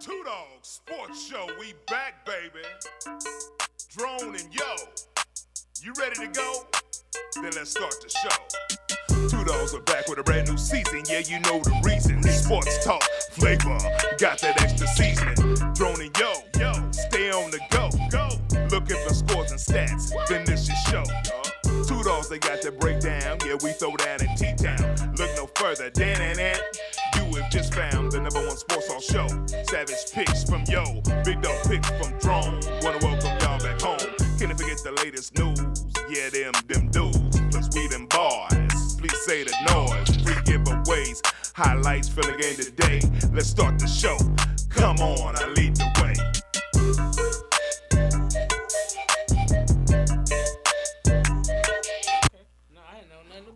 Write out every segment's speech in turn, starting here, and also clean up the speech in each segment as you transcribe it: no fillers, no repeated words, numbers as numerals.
Two Dawgs Sports Show, we back, baby. Drone and Yo, you ready to go? Then let's start the show. Two Dawgs are back with a brand new season, yeah, you know the reason. Sports talk, flavor, got that extra seasoning. Drone and Yo, stay on the go. Looking for scores and stats, then this your show. Two Dawgs, they got that breakdown, yeah, we throw down in T-Town. Look no further, Dan. You have just found the #1 sports talk show. Savage picks from Yo, big dog picks from Drone. Wanna welcome y'all back home. Can't forget the latest news. Yeah, them dudes. Plus we them boys. Please say the noise. Free giveaways, highlights for the game today. Let's start the show. Come on, I lead the way.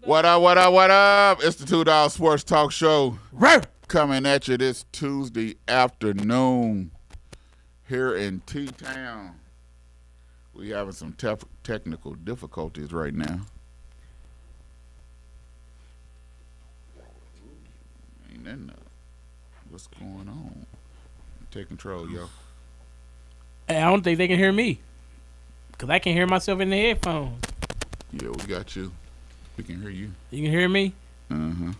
What up? It's the Two Dawgs Sports Talk Show. Coming at you this Tuesday afternoon here in T-Town. We having some technical difficulties right now. Ain't that nothing. What's going on? Take control, yo. Hey, I don't think they can hear me because I can hear myself in the headphones. Yeah, we got you. We can hear you. You can hear me? Uh-huh.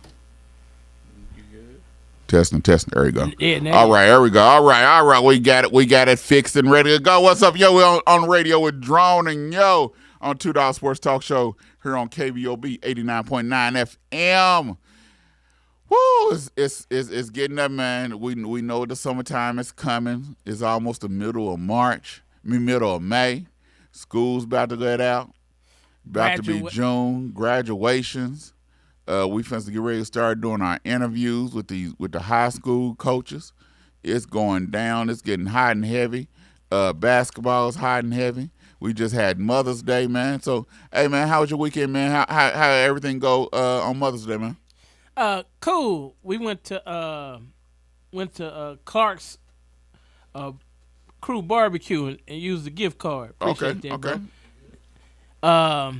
Testing. There you go. Yeah, now all right, there we go. All right. We got it fixed and ready to go. What's up, yo? We're on radio with Drone and Yo on Two Dawgs Sports Talk Show here on KBOB 89.9 FM. Woo! It's getting up, man. We know the summertime is coming. It's almost the middle of May. School's about to get out. About to be June, graduations. We finna get ready to start doing our interviews with the high school coaches. It's going down. It's getting hot and heavy. Basketball is hot and heavy. We just had Mother's Day, man. So, hey, man, how was your weekend, man? How everything go on Mother's Day, man? Cool. We went to Clark's Crew Barbecue and used the gift card. Appreciate that, okay. Bro.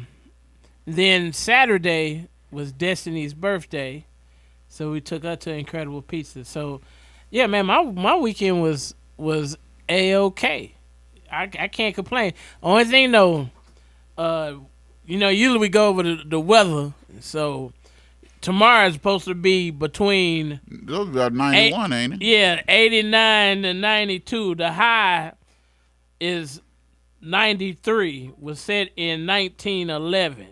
Then Saturday was Destiny's birthday, so we took her to Incredible Pizza. So, yeah, man, my weekend was A-OK. I can't complain. Only thing though, usually we go over the weather. So tomorrow is supposed to be between those about 91, ain't it? Yeah, 89 to 92. The high is 93. Was set in 1911.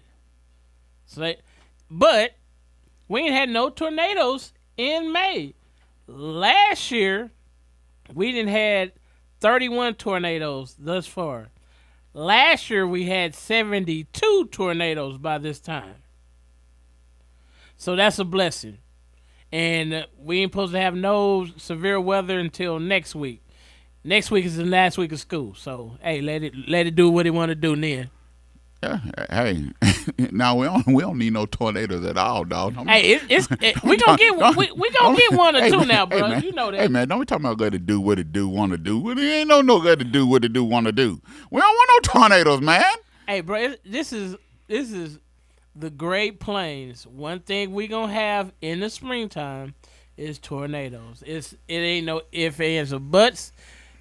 So, but we ain't had no tornadoes in May. Last year, we didn't had 31 tornadoes thus far. Last year, we had 72 tornadoes by this time. So that's a blessing. And we ain't supposed to have no severe weather until next week. Next week is the last week of school. So, hey, let it do what it want to do then. Yeah, hey, now we don't need no tornadoes at all, dog. Hey, we gonna get one or two now, bro. Man, you know that. Hey man, don't be talking about going to do what it do want to do. It ain't no going to do what it do want to do. We don't want no tornadoes, man. Hey, bro, this is the Great Plains. One thing we gonna have in the springtime is tornadoes. It ain't no ifs, ands, or buts.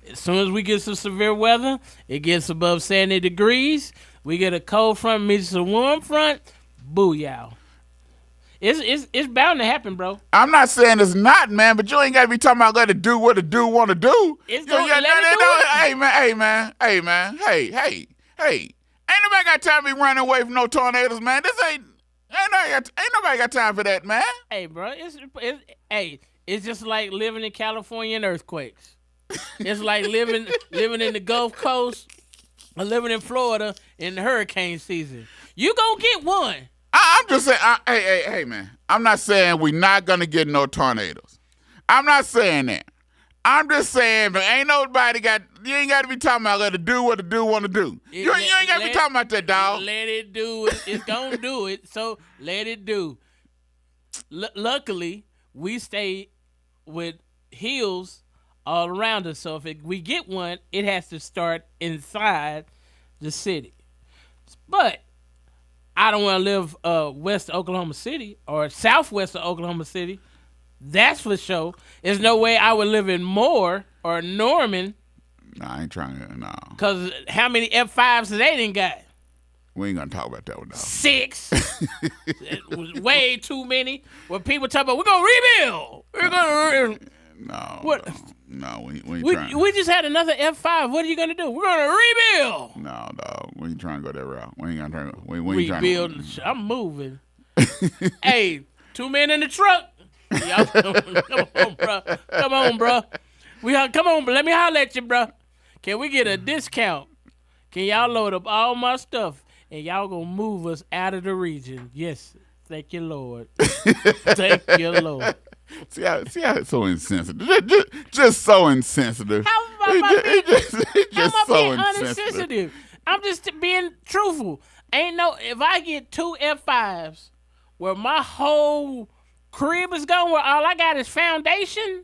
As soon as we get some severe weather, it gets above 70 degrees. We get a cold front meets a warm front. Booyah. It's bound to happen, bro. I'm not saying it's not, man, but you ain't got to be talking about going to do what it do want to do. It's going to let it do it. Hey, man. Hey. Ain't nobody got time to be running away from no tornadoes, man. Ain't nobody got time for that, man. Hey, bro, it's just like living in California and earthquakes. It's like living in the Gulf Coast or living in Florida in the hurricane season. You gonna get one. I'm just saying, hey, man. I'm not saying we're not gonna get no tornadoes. I'm not saying that. I'm just saying, but ain't nobody you ain't got to be talking about got to do what the do want to do. You ain't got to be talking about that, dog. Let it do it. It's gonna do it. So let it do. Luckily, we stay with hills all around us. So if we get one, it has to start inside the city. But I don't want to live west of Oklahoma City or southwest of Oklahoma City. That's for sure. There's no way I would live in Moore or Norman. Nah, I ain't trying to. No, Because how many F5s they didn't got? we ain't gonna talk about that one. Dog. 6. It was way too many. When people talk about, we're going to rebuild. We're going to No, What? no, we ain't trying. we just had another F5. What are you going to do? We're going to rebuild. No, dog, we ain't trying to go that route. We ain't gonna try. We ain't Rebuild. trying to. I'm moving. Hey, 2 men in the truck. Y'all, come on, bro. Come on, bro. Come on, let me holler at you, bro. Can we get a discount? Can y'all load up all my stuff and y'all gonna move us out of the region? Yes. Thank you, Lord. Thank you, Lord. See how it's so insensitive. Just so insensitive. How am I Just so being insensitive. uninsensitive? I'm just being truthful. If I get 2 F5s where my whole crib is going, where all I got is foundation,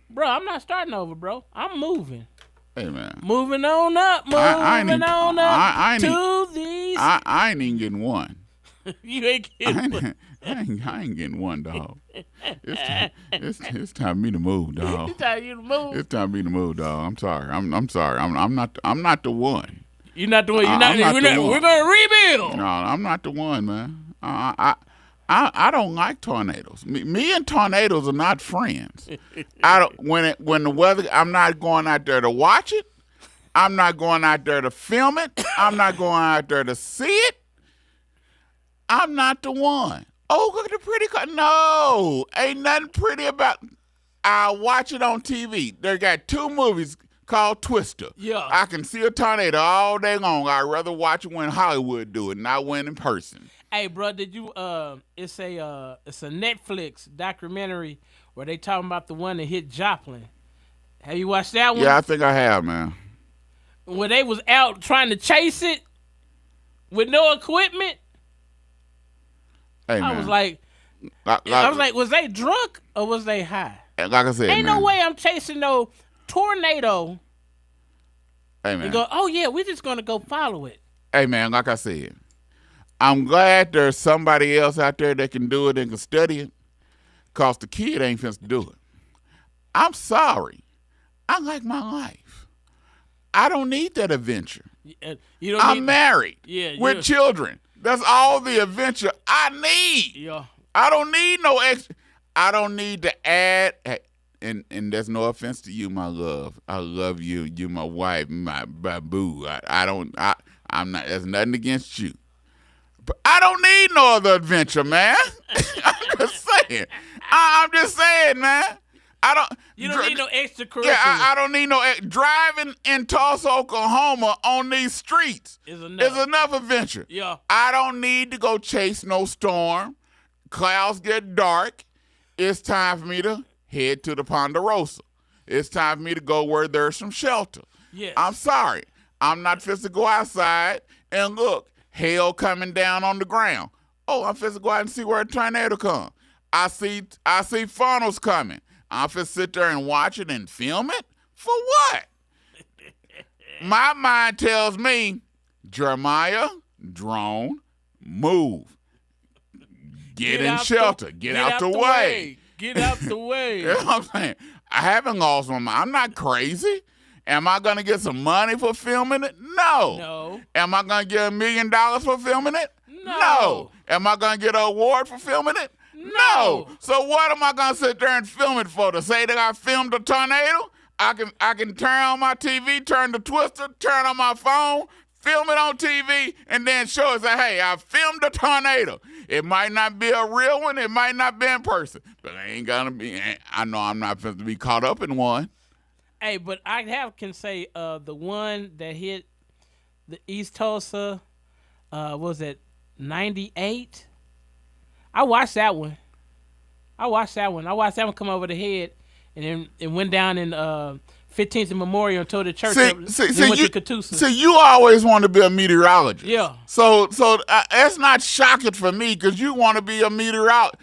bro, I'm not starting over, bro. I'm moving. Hey man, Moving on up, I ain't these. I ain't even getting one. You ain't getting one. I ain't getting one, dog. It's time for me to move, dog. It's time you to move. It's time for me to move, dog. I'm sorry. I'm sorry. I'm not the one. You're not the one. I'm not the one. We're gonna rebuild. No, I'm not the one, man. I don't like tornadoes. Me and tornadoes are not friends. I don't when the weather. I'm not going out there to watch it. I'm not going out there to film it. I'm not going out there to see it. I'm not the one. Oh, look at the pretty car. No, ain't nothing pretty about. I'll watch it on TV. They got 2 movies called Twister. Yeah. I can see a tornado all day long. I'd rather watch it when Hollywood do it, not when in person. Hey, bro, did you? It's a Netflix documentary where they talking about the one that hit Joplin. Have you watched that one? Yeah, I think I have, man. Where they was out trying to chase it with no equipment. Hey, man. I was like, was they drunk or was they high? like I said, Ain't man. no way I'm chasing no tornado Hey, man. and go, oh yeah, we're just gonna go follow it. Hey, man, like I said, I'm glad there's somebody else out there that can do it and can study it, because the kid ain't finna do it. I'm sorry. I like my life. I don't need that adventure. You don't I'm need, married with yeah. children. That's all the adventure I need. Yeah. I don't need no extra. I don't need to add. And there's no offense to you, my love. I love you. You my wife, my boo. I'm not. There's nothing against you. But I don't need no other adventure, man. I'm just saying. I'm just saying, man. You don't need no extracurricular. Yeah, I don't need no driving in Tulsa, Oklahoma on these streets. Is enough adventure. Yeah. I don't need to go chase no storm. Clouds get dark. It's time for me to head to the Ponderosa. It's time for me to go where there's some shelter. Yes. I'm sorry. I'm not fit to go outside and look, hail coming down on the ground. Oh, I'm fit to go out and see where a tornado comes. I see funnels coming. I'm fit to sit there and watch it and film it? For what? My mind tells me, Jeremiah, drone, move. Get in shelter. Get out the way. Get out the way. You know what I'm saying? I haven't lost my mind. I'm not crazy. Am I going to get some money for filming it? No. No. Am I going to get $1 million for filming it? No. Am I going to get an award for filming it? No. So what am I going to sit there and film it for? To say that I filmed a tornado? I can turn on my TV, turn the twister, turn on my phone, film it on TV, and then show it. Say, hey, I filmed a tornado. It might not be a real one. It might not be in person. But I ain't going to be. I know I'm not supposed to be caught up in one. Hey, but I can say the one that hit the East Tulsa, was it 98? I watched that one. I watched that one come over the head, and then it went down in 15th and Memorial and told the church. Went to Catoosa. See, you always want to be a meteorologist. Yeah. So that's not shocking for me because you want to be a meteorologist.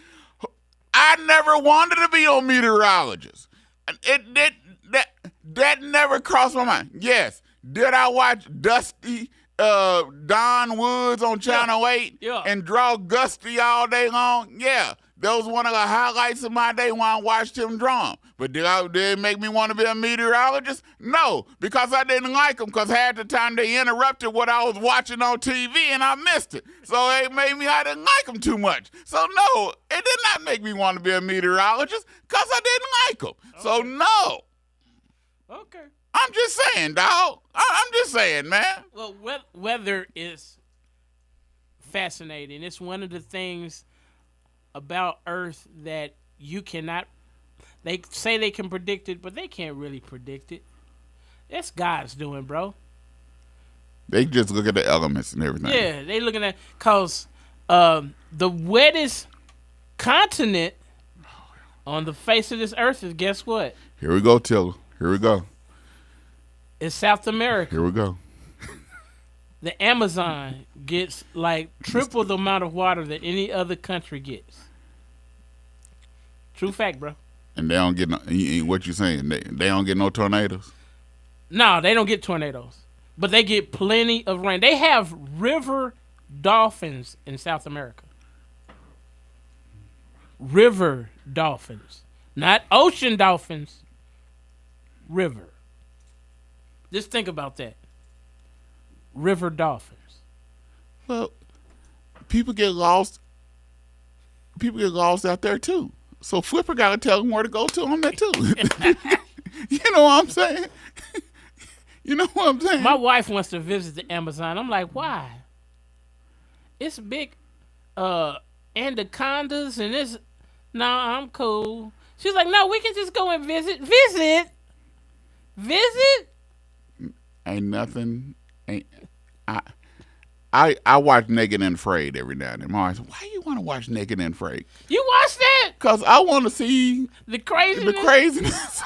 I never wanted to be a meteorologist. That never crossed my mind. Yes. Did I watch Dusty Don Woods on Channel 8 and draw Gusty all day long? Yeah. That was one of the highlights of my day when I watched him drum. But did it make me want to be a meteorologist? No, because I didn't like him, because half the time they interrupted what I was watching on TV and I missed it. So it made me, I didn't like him too much. So no, it did not make me want to be a meteorologist because I didn't like him. Okay. So no. Okay. I'm just saying, dog. I'm just saying, man. Well, weather is fascinating. It's one of the things about Earth that you cannot. They say they can predict it, but they can't really predict it. That's God's doing, bro. They just look at the elements and everything. Yeah, they looking at, cause the wettest continent on the face of this earth is, guess what? Here we go, Tiller. Here we go. It's South America. Here we go. The Amazon gets like triple the amount of water that any other country gets. True fact, bro. And they don't get no, what you saying? They don't get no tornadoes? No, they don't get tornadoes. But they get plenty of rain. They have river dolphins in South America. River dolphins. Not ocean dolphins. River. Just think about that. River dolphins. Well, people get lost. People get lost out there too. So Flipper got to tell them where to go to on that too. You know what I'm saying? You know what I'm saying? My wife wants to visit the Amazon. I'm like, why? It's big anacondas and it's... No, I'm cool. She's like, no, we can just go and visit. Visit? Ain't nothing. I watch Naked and Afraid every now and then. My wife said, why you want to watch Naked and Afraid? You watch that? Because I want to see the craziness.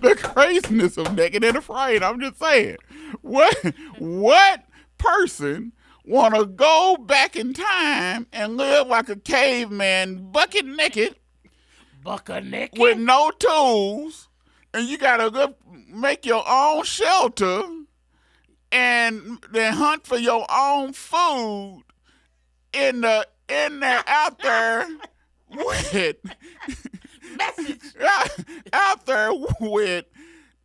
The craziness of Naked and Afraid. I'm just saying. What person want to go back in time and live like a caveman, bucket naked, with no tools, and you got to go make your own shelter and then hunt for your own food out there with out there with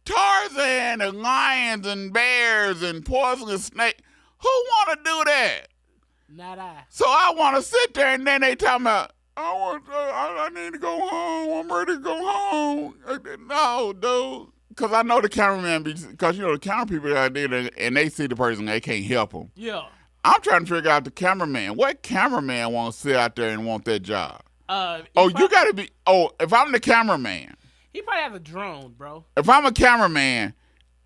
Tarzan and lions and bears and poisonous snakes. Who want to do that? Not I. So I want to sit there and then they talking about, I need to go home. I'm ready to go home. No, dude. Because I know the cameraman, because, you know, the camera people out there, and they see the person, they can't help them. Yeah. I'm trying to figure out the cameraman. What cameraman wants to sit out there and want that job? You got to be, if I'm the cameraman. He probably has a drone, bro. If I'm a cameraman,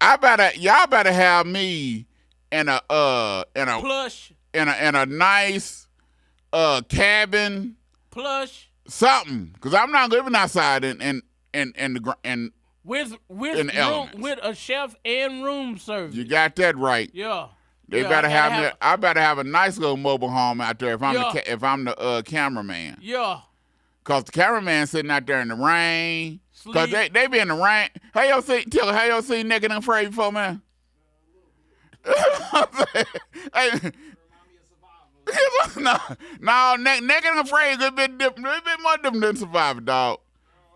y'all better have me in a plush. In a nice cabin. Plush. Something. Because I'm not living outside in with a chef and room service. You got that right. Yeah. They better have I better have a nice little mobile home out there if I'm the cameraman. Yeah. Cause the cameraman sitting out there in the rain. Cause they be in the rain. Have y'all seen Naked and Afraid before, man? No, Naked and Afraid is a bit different. A bit more different than Survivor, dog.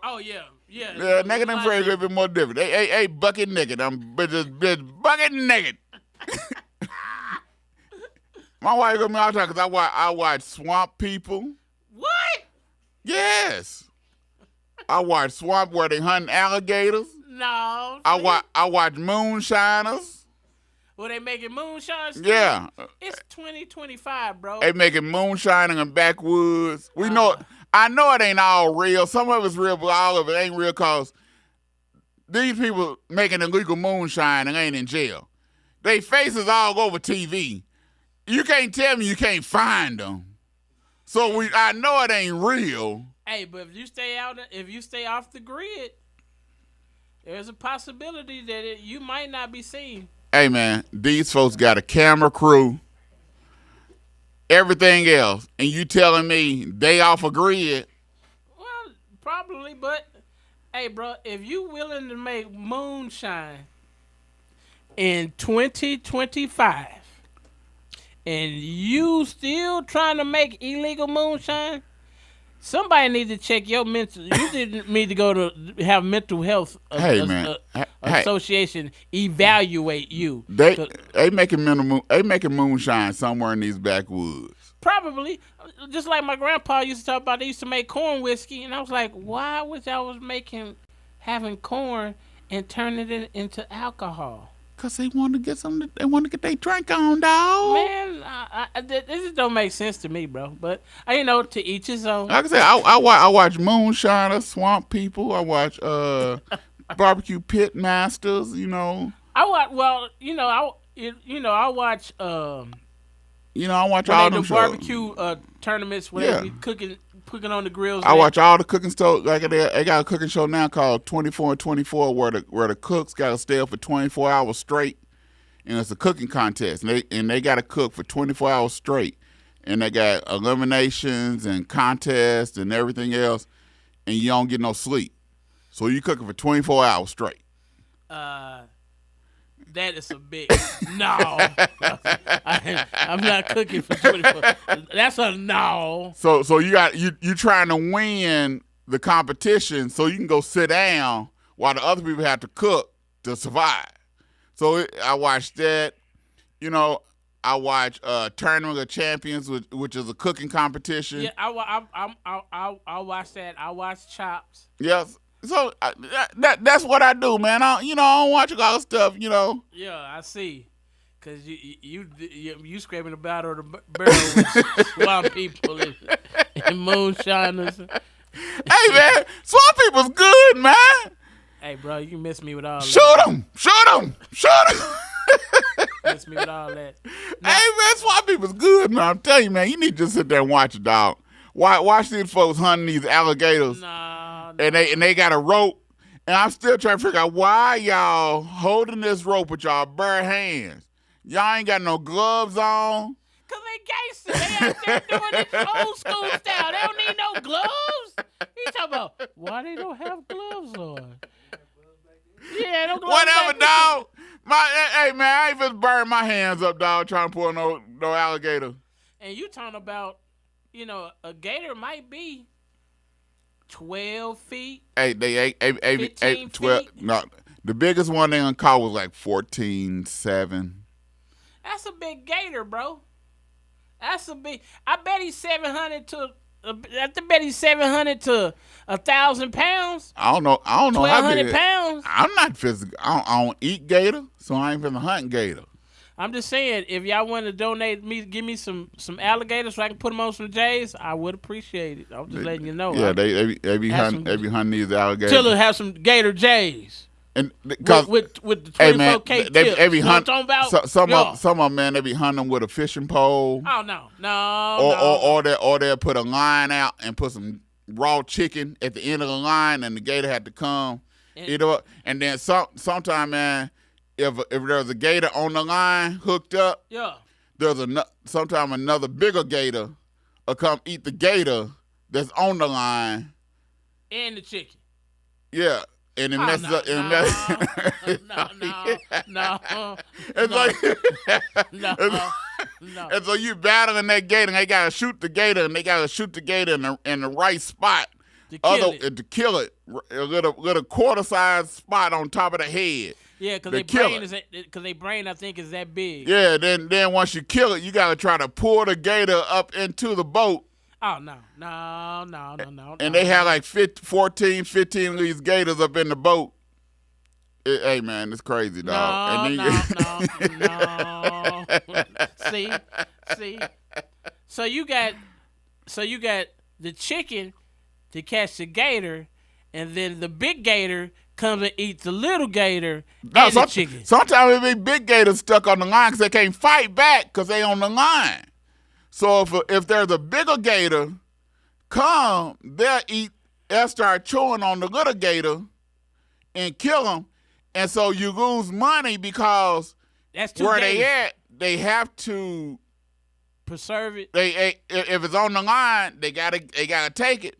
Oh yeah. Yeah, Naked and Afraid is a bit more different. Hey, bucket naked. I'm just bucket naked. My wife got me all the time because I watch Swamp People. What? Yes. I watch Swamp where they hunting alligators. No. I watch Moonshiners. Well, they making moonshine still? Yeah. It's 2025, bro. They making moonshining in backwoods. I know it ain't all real. Some of it's real, but all of it ain't real because these people making illegal moonshine and ain't in jail. They faces all over TV. You can't tell me you can't find them. So I know it ain't real. Hey, but if you stay off the grid, there's a possibility that you might not be seen. Hey, man, these folks got a camera crew, everything else, and you telling me they off a grid? Well, probably, but hey, bro, if you willing to make moonshine in 2025 and you still trying to make illegal moonshine, Somebody needs to check your mental. You didn't need to go to have mental health association evaluate you. They making moonshine somewhere in these backwoods. Probably, just like my grandpa used to talk about. They used to make corn whiskey, and I was like, why was y'all having corn and turning it into alcohol? Cause they want to get something. They want to get their drink on, dog. Man, this just don't make sense to me, bro. But to each his own. Like I said, I watch Moonshiner, Swamp People. I watch Barbecue Pit Masters. I watch. Well, I watch. I watch all them shows. Barbecue tournaments where they be cooking on the grills. I watch all the cooking shows. Like they got a cooking show now called 24 and 24, where the cooks got to stay up for 24 hours straight, and it's a cooking contest. And they got to cook for 24 hours straight, and they got eliminations and contests and everything else, and you don't get no sleep. So you cooking for 24 hours straight. That is a big no. I'm not cooking for 24. That's a no. So you trying to win the competition so you can go sit down while the other people have to cook to survive. So I watched that. I watch Tournament of Champions, which is a cooking competition. Yeah, I watch that. I watch Chops. Yes. So that's what I do, man. I don't watch all the stuff, Yeah, I see. Cause you scraping the bottom of the barrel with Swamp People and Moonshiners. Hey man, Swamp People's good, man. Hey bro, you can miss me with all that. Shoot them. Miss me with all that. Now, hey man, Swamp People's good, man. I'm telling you, man. You need to just sit there and watch it, dog. Watch these folks hunting these alligators. And they got a rope, and I'm still trying to figure out why y'all holding this rope with y'all bare hands. Y'all ain't got no gloves on. Cause they gangsters. They out there doing it old school style. They don't need no gloves. He talking about why they don't have gloves on. Yeah, no gloves. Whatever, dog. Hey man, I ain't just burn my hands up, dog, trying to pull no alligator. And you talking about, a gator might be 12 feet. Hey, 12. Feet? No, the biggest one they caught was like 14.7. That's a big gator, bro. That's a big. I bet he's 700 to. I bet he's 700 to 1,000 pounds. I don't know. 1,200 pounds. I'm not physical. I don't eat gator, so I ain't finna hunt gator. I'm just saying, if y'all want to give me some alligators so I can put them on some J's, I would appreciate it. I'm just letting you know. Yeah, they be hunting these alligators. Till they have some gator J's. And because with the 24K tips. They be hunting. You know what I'm talking about? Some of them, man, they be hunting them with a fishing pole. Oh no. Or they'll put a line out and put some raw chicken at the end of the line, and the gator had to come eat up. And then sometime, man, if there's a gator on the line hooked up, there's sometime another bigger gator will come eat the gator that's on the line and the chicken. Yeah. And it messes up. And so you battling that gator, and they gotta shoot the gator, in the right spot to kill it. A little quarter-sized spot on top of the head. Yeah, because their brain I think is that big. Yeah, then once you kill it, you gotta try to pull the gator up into the boat. Oh, no. And they had like 15 of these gators up in the boat. Hey, man, it's crazy, dog. No. See? So you got the chicken to catch the gator, and then the big gator comes and eats the little gator and the chicken. Sometimes it be big gators stuck on the line because they can't fight back because they on the line. So if there's a bigger gator, they'll start chewing on the little gator and kill them. And so you lose money because where they at, they have to preserve it. If it's on the line, they gotta take it.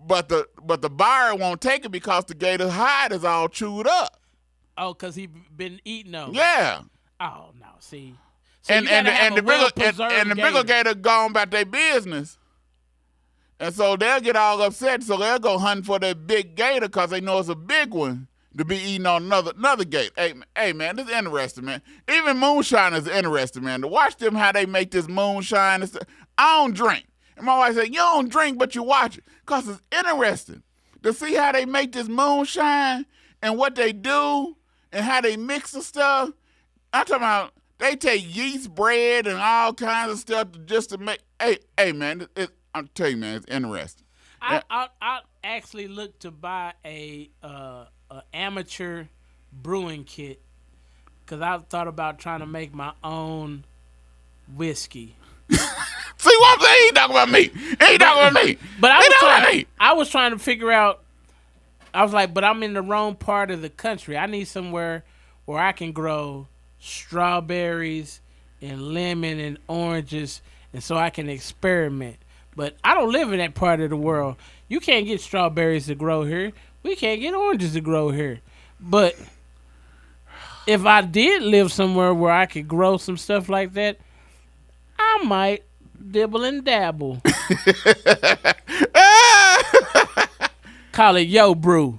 But the buyer won't take it because the gator's hide is all chewed up. Oh, because he been eating them. Yeah. Oh no, see. So and the bigger gator gone about their business. And so they'll get all upset, so they'll go hunting for that big gator because they know it's a big one to be eating on another gator. Hey, man, this is interesting, man. Even moonshine is interesting, man. To watch them how they make this moonshine and stuff. I don't drink. And my wife said, you don't drink, but you watch it because it's interesting to see how they make this moonshine and what they do and how they mix the stuff. I'm talking about they take yeast bread and all kinds of stuff just to make. Hey, man, I'm telling you, man, it's interesting. I actually look to buy a amateur brewing kit because I thought about trying to make my own whiskey. See what I'm saying? He talking about me. He talking about me. But I was trying to figure out. I was like, but I'm in the wrong part of the country. I need somewhere where I can grow strawberries and lemon and oranges, and so I can experiment. But I don't live in that part of the world. You can't get strawberries to grow here. We can't get oranges to grow here. But if I did live somewhere where I could grow some stuff like that, I might dibble and dabble. Call it Yo Brew.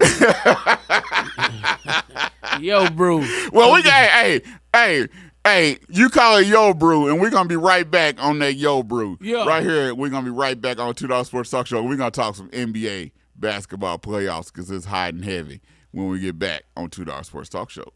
Yo Brew. Well, we got, hey, you call it Yo Brew, and we're going to be right back on that Yo Brew. Yeah. Right here, we're going to be right back on $2 Sports Talk Show. We're going to talk some NBA basketball playoffs because it's hot and heavy when we get back on $2 Sports Talk Show.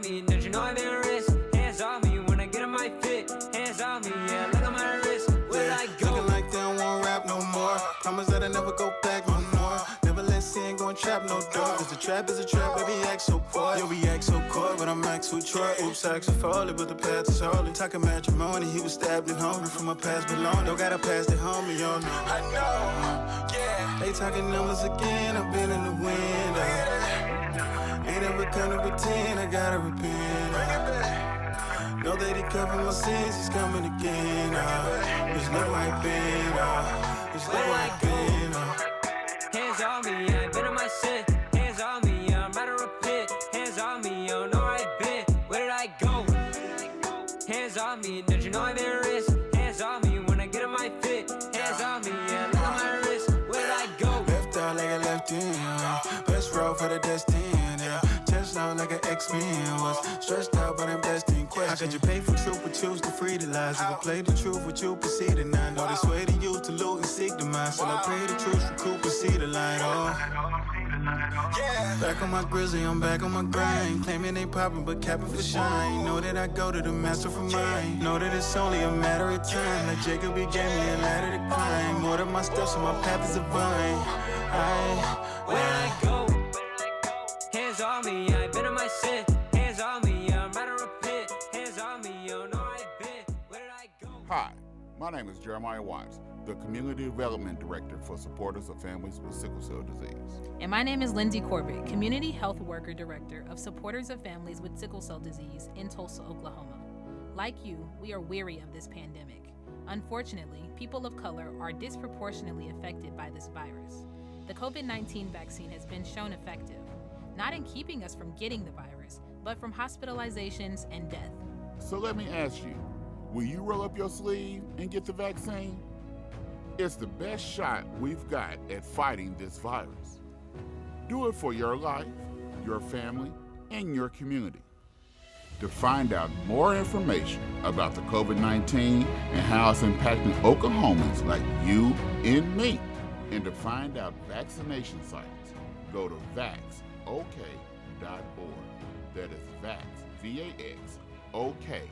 Don't you know I've been risk? Hands on me when I get in my fit. Hands on me, yeah, look at my wrist. Where did I go? Looking like they don't want rap no more. Promise that I never go back no more. Never let sin go and trap no door. Cause the trap is a trap, baby, act so poor. Yo, we act so coy, but I'm Max with Troy. Oops, I actually falling, but the path is holy. Talking matrimony, he was stabbed and hungry from a past belonging. Don't gotta pass it home, you all know. I know, yeah. They talking numbers again, I've been in the window. Ain't ever come to pretend, I gotta repent. Know that he covered my sins, he's coming again. There's no right been, there's no right been. Hands on me, I ain't been in my sin. Hands on me, I'm about to repent. Hands on me, I don't know where I've been. Where did I go? Hands on me, don't you know I've been risk? Hands on me when I get in my fit. Hands on me, yeah, look at my wrist. Where did I go? Left out like I left in, best road for the destined. Out like an X-Men was stretched out, but I'm best in question. How could you pay for truth but choose to free the lies? If I play the truth, would you proceed and I know this way to use to loot and seek the mind. So I pray the truth, recoup and see the light. Back on my grizzly, I'm back on my grind. Claiming they poppin', but capping for shine. Know that I go to the master for mine. Know that it's only a matter of time. Like Jacob, he gave me a ladder to climb. More than my steps, and my path is a vine. Where I go? Hands on me, I ain't been in my sin. Hands on me, I'm about to repent. Hands on me, you don't know where I've been. Where did I go? Hi, my name is Jeremiah Watts, the Community Development Director for Supporters of Families with Sickle Cell Disease. And my name is Lindsay Corbett, Community Health Worker Director of Supporters of Families with Sickle Cell Disease in Tulsa, Oklahoma. Like you, we are weary of this pandemic. Unfortunately, people of color are disproportionately affected by this virus. The COVID-19 vaccine has been shown effective, not in keeping us from getting the virus, but from hospitalizations and death. So let me ask you, will you roll up your sleeve and get the vaccine? It's the best shot we've got at fighting this virus. Do it for your life, your family, and your community. To find out more information about the COVID-19 and how it's impacting Oklahomans like you and me, and to find out vaccination sites, go to vaxok.org. That is vax, VAX, OK.org.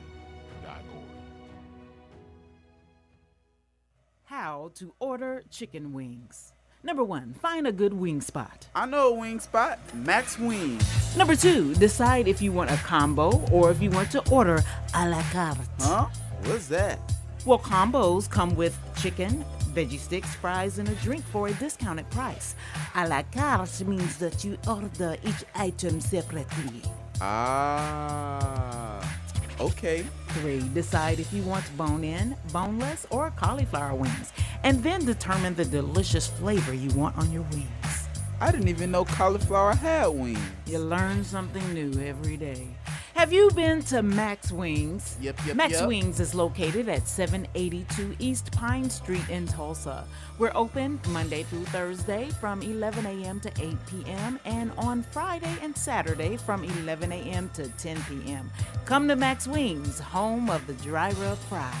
How to order chicken wings. Number 1, find a good wing spot. I know a wing spot, Max Wings. Number 2, decide if you want a combo or if you want to order a la carte. Huh? What's that? Well, combos come with chicken, Veggie sticks, fries, and a drink for a discounted price. A la carte means that you order each item separately. Ah, okay. 3. Decide if you want bone-in, boneless, or cauliflower wings, and then determine the delicious flavor you want on your wings. I didn't even know cauliflower had wings. You learn something new every day. Have you been to Max Wings? Yep. Max Wings is located at 782 East Pine Street in Tulsa. We're open Monday through Thursday from 11 a.m. to 8 p.m. and on Friday and Saturday from 11 a.m. to 10 p.m. Come to Max Wings, home of the dry rub fries.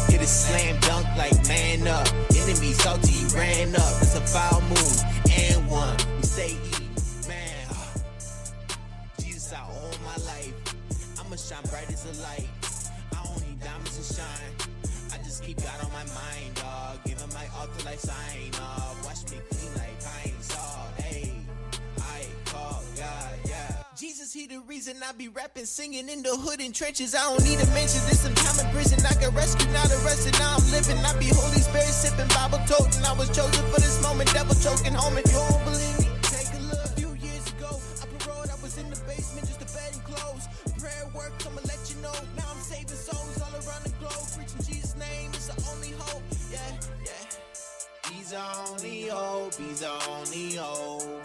Hit a slam dunk like man up. Enemy salty ran up. It's a foul move and one. We stay eat, man. Jesus out all my life. I'ma shine bright as a light. I don't need diamonds to shine. I just keep God on my mind, dog. Giving my altar like sign off. Watch me clean like pine saw. Hey, I call God, yeah. Jesus, he the reason I be rapping, singing in the hood and trenches. I don't need to mention this. Some time in prison, I got rescued, not arrested. Now I'm living. I be Holy Spirit sipping, Bible toting. I was chosen for this moment. Devil choking home. If you don't believe me, take a look. A few years ago, I paroled. I was in the basement, just a bed and clothes. Prayer work, I'ma let you know. Now I'm saving souls all around the globe. Preaching Jesus' name, it's the only hope. Yeah. He's the only hope. He's the only hope.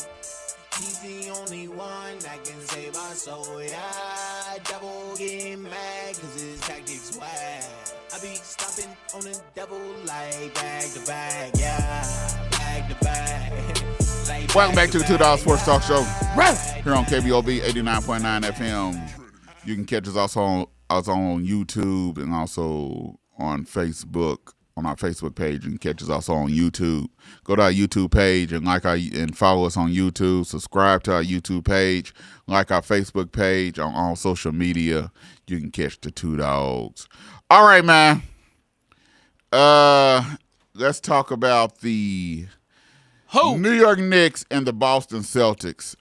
He's the only one that can save my soul, yeah. Devil getting mad cause his tactics whack. I be stomping on the devil like back to back, yeah. Back to back. Like Welcome back to the $2 Sports Talk Show. Right. Here on KBOB 89.9 FM. You can catch us also on YouTube and also on Facebook. On our Facebook page, you can catch us also on YouTube. Go to our YouTube page and follow us on YouTube. Subscribe to our YouTube page, like our Facebook page. On all social media, you can catch the Two Dogs. All right, man. Let's talk about the New York Knicks and the Boston Celtics.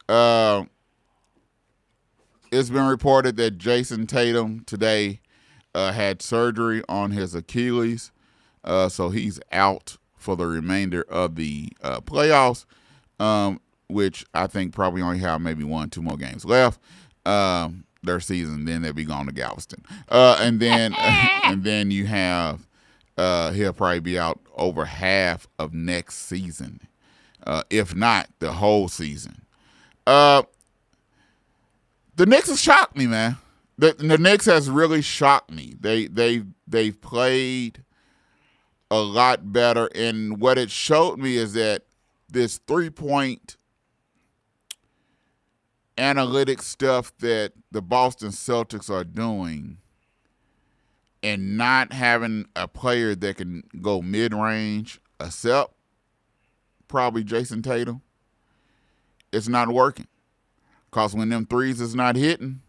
It's been reported that Jason Tatum today had surgery on his Achilles. So he's out for the remainder of the playoffs, which I think probably only have maybe 1-2 more games left. Their season, then they'll be gone to Galveston. And then you have he'll probably be out over half of next season, if not the whole season. The Knicks has shocked me, man. The Knicks has really shocked me. They've played a lot better, and what it showed me is that this 3-point analytics stuff that the Boston Celtics are doing and not having a player that can go mid-range except probably Jason Tatum, it's not working. Because when them threes is not hitting,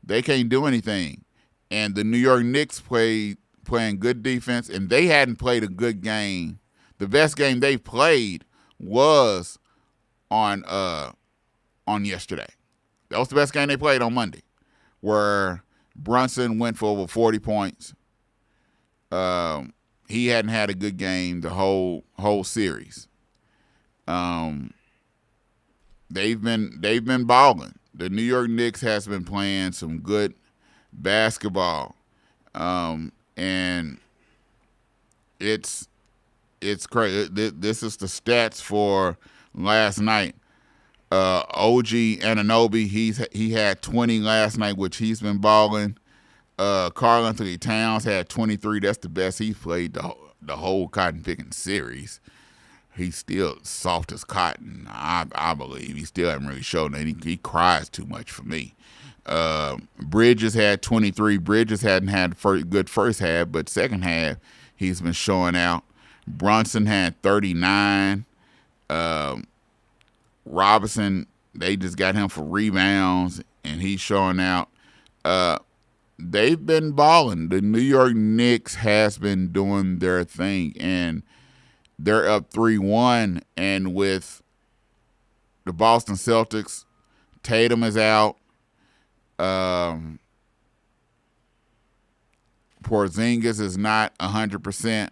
they can't do anything. And the New York Knicks playing good defense, and they hadn't played a good game. The best game they played was on yesterday. That was the best game they played on Monday, where Brunson went for over 40 points. He hadn't had a good game the whole series. They've been balling. The New York Knicks has been playing some good basketball. And it's crazy. This is the stats for last night. OG Anunoby, he had 20 last night, which he's been balling. Karl Anthony Towns had 23. That's the best he's played the whole cotton picking series. He's still soft as cotton, I believe. He still hasn't really shown that. He cries too much for me. Bridges had 23. Bridges hadn't had good first half, but second half he's been showing out. Brunson had 39. Robinson, they just got him for rebounds, and he's showing out. They've been balling. The New York Knicks has been doing their thing, and they're up 3-1. And with the Boston Celtics, Tatum is out. Porzingis is not 100%.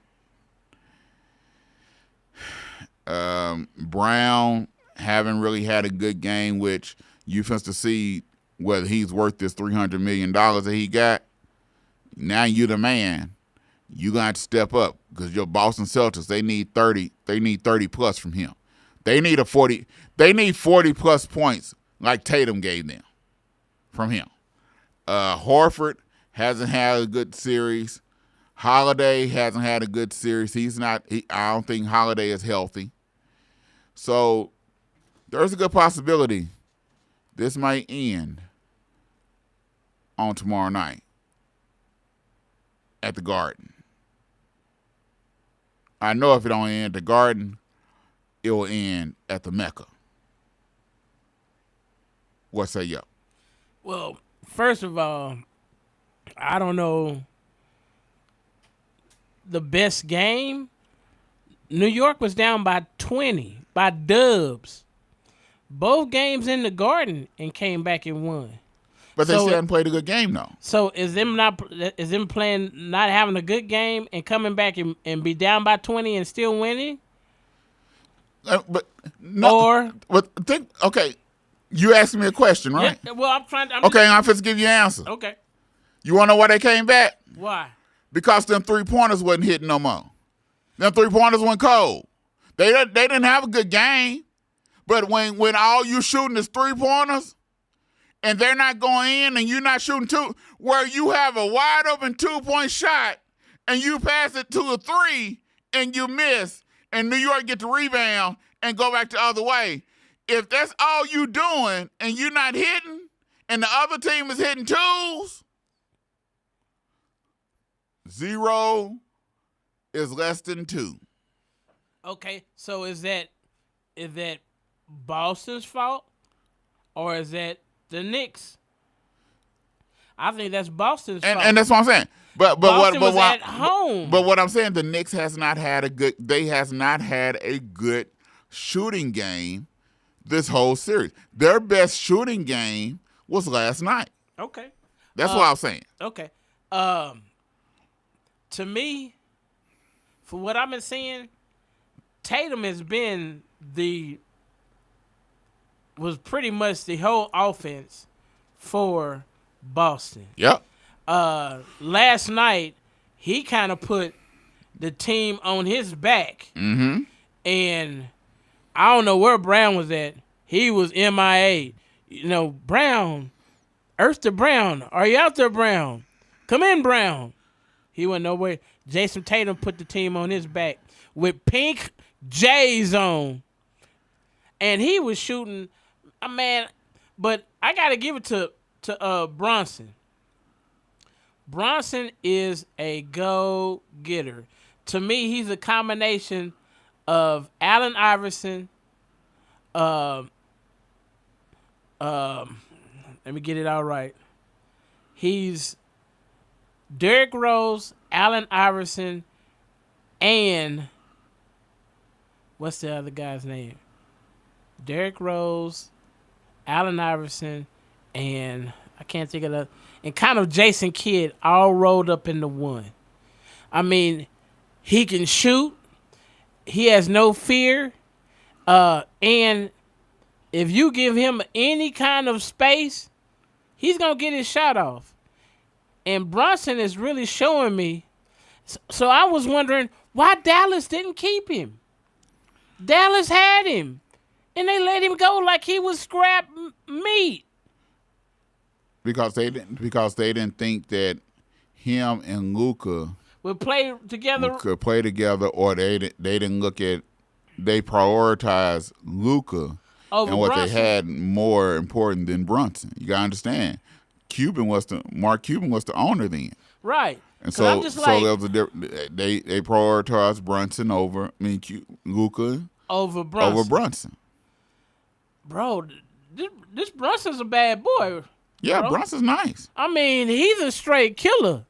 Brown haven't really had a good game, which you have to see whether he's worth this $300 million that he got. Now you the man. You got to step up because your Boston Celtics, they need 30. They need 30 plus from him. They need 40. They need 40 plus points like Tatum gave them from him. Horford hasn't had a good series. Holiday hasn't had a good series. I don't think Holiday is healthy. So there's a good possibility this might end on tomorrow night at the Garden. I know if it don't end at the Garden, it will end at the Mecca. What say you? Well, first of all, I don't know the best game. New York was down by 20, by Dubs. Both games in the Garden and came back and won. But they still haven't played a good game, though. So is them playing not having a good game and coming back and be down by 20 and still winning? But no. Okay, you asked me a question, right? Yeah, well, I'm finna give you an answer. Okay. You want to know why they came back? Why? Because them 3-pointers wasn't hitting no more. Them 3-pointers went cold. They didn't have a good game, but when all you shooting is 3-pointers, and they're not going in, and you're not shooting two, where you have a wide open 2-point shot, and you pass it to a 3, and you miss, and New York get the rebound and go back the other way. If that's all you doing, and you're not hitting, and the other team is hitting twos, 0 is less than 2. Okay, so is that Boston's fault, or is that the Knicks? I think that's Boston's fault. And that's what I'm saying. But Boston was at home. But what I'm saying, the Knicks has not had a good shooting game this whole series. Their best shooting game was last night. Okay. That's what I'm saying. Okay. To me, for what I've been seeing, Tatum has been was pretty much the whole offense for Boston. Yep. Last night, he kind of put the team on his back. Mm-hmm. And I don't know where Brown was at. He was MIA. You know, Brown, Earth to Brown. Are you out there, Brown? Come in, Brown. He went nowhere. Jason Tatum put the team on his back with pink J's on. And he was shooting, man, but I got to give it to Bronson. Bronson is a go-getter. To me, he's a combination of Allen Iverson, let me get it all right. He's Derrick Rose, Allen Iverson, and what's the other guy's name? Derrick Rose, Allen Iverson, and I can't think of the, and kind of Jason Kidd all rolled up into one. I mean, he can shoot. He has no fear. And if you give him any kind of space, he's going to get his shot off. And Brunson is really showing me. So I was wondering why Dallas didn't keep him. Dallas had him. And they let him go like he was scrap meat. Because they didn't think that him and Luka would play together. Could play together, or they didn't look at, they prioritized Luka and what Brunson. they had more important than Brunson. You gotta understand. Mark Cuban was the owner then. Right. And so there was they prioritized Brunson over Luka over Brunson. Over Brunson. Bro, this Brunson's a bad boy. Yeah, bro. Brunson's nice. I mean, he's a straight killer.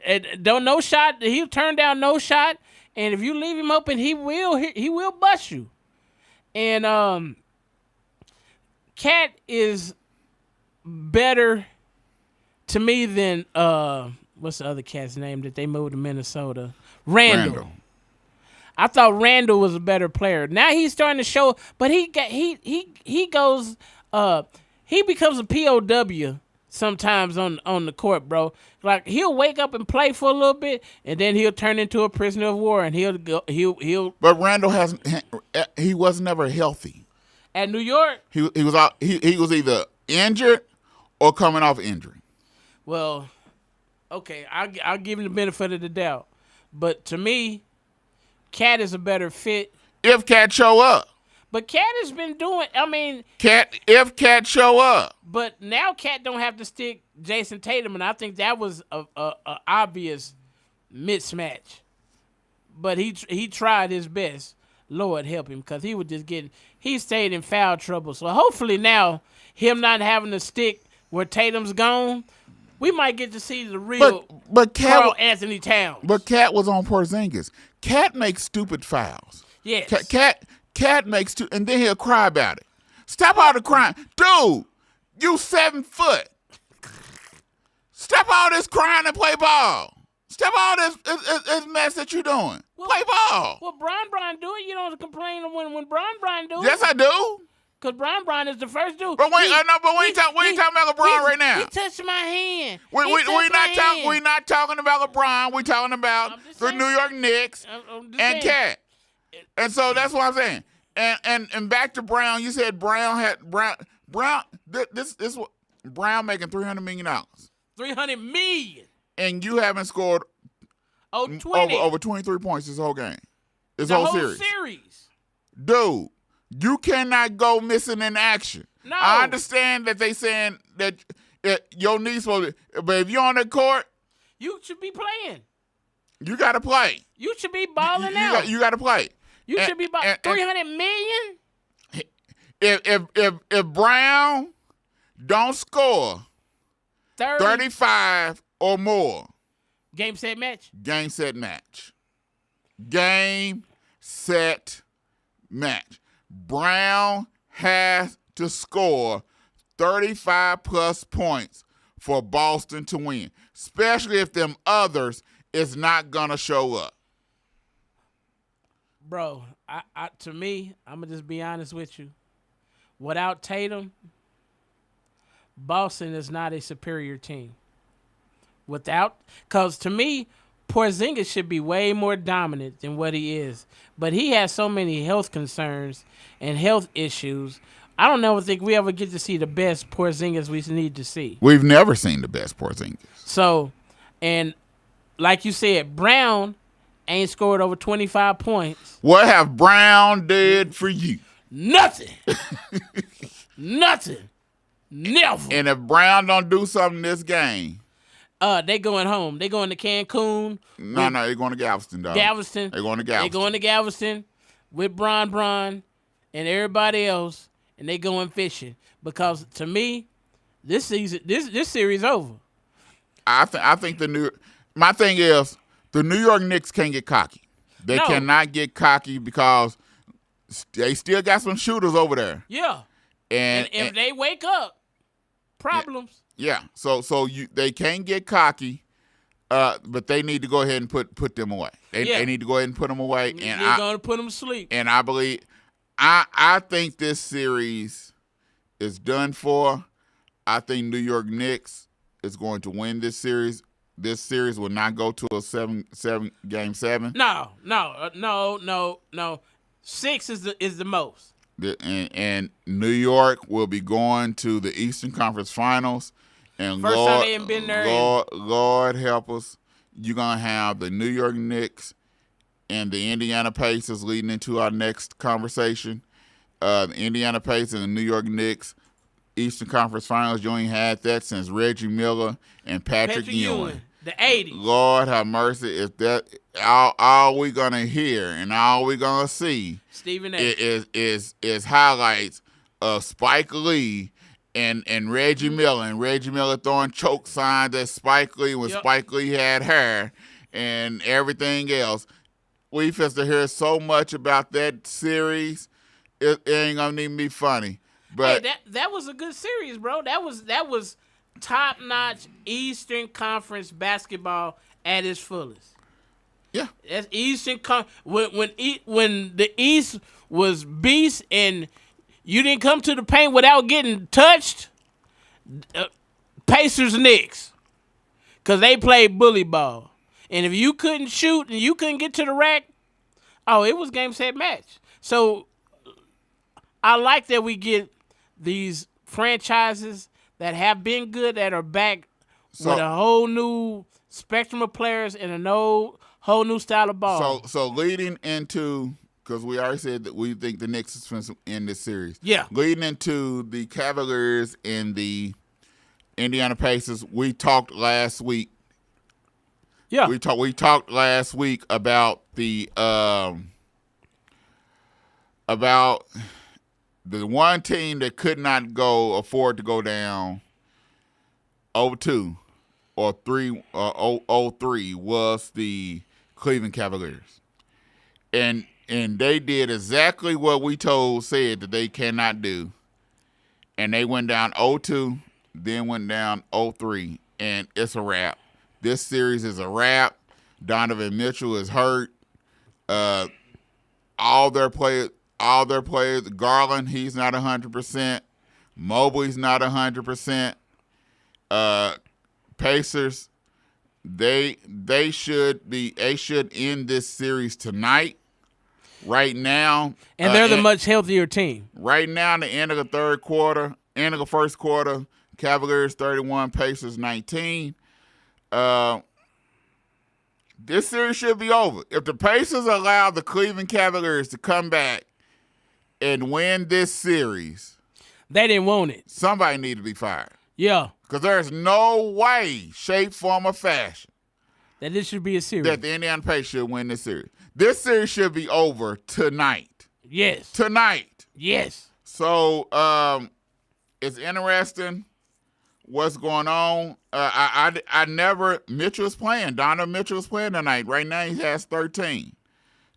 And don't no shot. He'll turn down no shot. And if you leave him open, he will bust you. And Cat is better to me than what's the other cat's name that they moved to Minnesota? Randall. I thought Randall was a better player. Now he's starting to show, but he goes he becomes a POW sometimes on the court, bro. Like he'll wake up and play for a little bit, and then he'll turn into a prisoner of war, and he'll. But Randall he was never healthy. At New York, he was out. He was either injured or coming off injury. Well, okay, I'll give him the benefit of the doubt, but to me, Cat is a better fit. If Cat show up. But Cat has been doing, I mean. If Cat show up. But now Cat don't have to stick Jason Tatum, and I think that was a obvious mismatch. But he tried his best. Lord help him, because he stayed in foul trouble. So hopefully now, him not having to stick where Tatum's gone, we might get to see the real Karl Anthony Towns. But Cat was on Porzingis. Cat makes stupid fouls. Yes. Cat makes and then he'll cry about it. Stop all the crying. Dude, you 7 foot. Stop all this crying and play ball. Stop all this mess that you're doing. Play ball. Well, Brian do it. You don't complain when Brian do it. Yes, I do. Because Brian is the first dude. But we ain't talking about LeBron right now. He touched my hand. We're not talking about LeBron. We're talking about the New York Knicks and Cat. And so that's what I'm saying. And back to Brown. You said Brown this Brown making $300 million. $300 million. And you haven't scored 20. over 23 points this whole game. This the whole series. Dude, you cannot go missing in action. No. I understand that they saying that your knee's supposed to, but if you're on the court, you should be playing. You got to play. You should be balling out. You got to play. You should be balling. $300 million? If Brown don't score 35 or more. Game, set, match? Game, set, match. Game, set, match. Brown has to score 35-plus points for Boston to win, especially if them others is not going to show up. Bro, to me, I'm going to just be honest with you. Without Tatum, Boston is not a superior team. Because to me, Porzingis should be way more dominant than what he is. But he has so many health concerns and health issues. I don't ever think we ever get to see the best Porzingis we need to see. We've never seen the best Porzingis. So, and like you said, Brown ain't scored over 25 points. What have Brown did for you? Nothing. Nothing. Never. And if Brown don't do something this game, they going home. They going to Cancun. No, they're going to Galveston, dog. Galveston. They're going to Galveston. They going to Galveston with Bron and everybody else, and they going fishing. Because to me, this season, this series over. I think my thing is the New York Knicks can't get cocky. They cannot get cocky because they still got some shooters over there. Yeah. And if they wake up, problems. Yeah. So they can't get cocky, but they need to go ahead and put them away. They need to go ahead and put them away. And they're going to put them to sleep. And I believe, I think this series is done for. I think New York Knicks is going to win this series. This series will not go to a game 7. No. 6 is the most. And New York will be going to the Eastern Conference Finals. And First time they ain't been there. Lord help us. You're going to have the New York Knicks and the Indiana Pacers leading into our next conversation. The Indiana Pacers and the New York Knicks Eastern Conference Finals. You ain't had that since Reggie Miller and Patrick Ewing. The 80s. Lord have mercy. If that all we gonna hear and all we gonna see Stephen A. is highlights of Spike Lee and Reggie Miller, and Reggie Miller throwing choke signs at Spike Lee when Spike Lee had hair and everything else. We supposed to hear so much about that series. It ain't gonna even be funny. But hey, that was a good series, bro. That was top notch Eastern Conference basketball at its fullest. yeah, That's Eastern when the East was beast and you didn't come to the paint without getting touched. Pacers Knicks, cause they played bully ball, and if you couldn't shoot and you couldn't get to the rack, it was game set match. So I like that we get these franchises that have been good that are back with a whole new spectrum of players and a whole new style of ball. So leading into, because we already said that we think the Knicks is going to end this series. Yeah. Leading into the Cavaliers and the Indiana Pacers, we talked last week. Yeah. We talked last week about the one team that could not afford to go down 0-2 or 0-3 was the Cleveland Cavaliers. And they did exactly what we said that they cannot do. And they went down 0-2, then went down 0-3, and it's a wrap. This series is a wrap. Donovan Mitchell is hurt. All their players, Garland, he's not 100%. Mobley's not 100%. Pacers, they should end this series tonight. Right now, and they're the much healthier team. Right now, the end of the first quarter, Cavaliers 31, Pacers 19. This series should be over. If the Pacers allow the Cleveland Cavaliers to come back and win this series, they didn't want it. Somebody need to be fired. Yeah. Because there's no way, shape, form, or fashion that this should be a series. That the Indiana Pacers should win this series. This series should be over tonight. Yes. Tonight. Yes. So it's interesting what's going on. Mitchell's playing. Donovan Mitchell's playing tonight. Right now he has 13.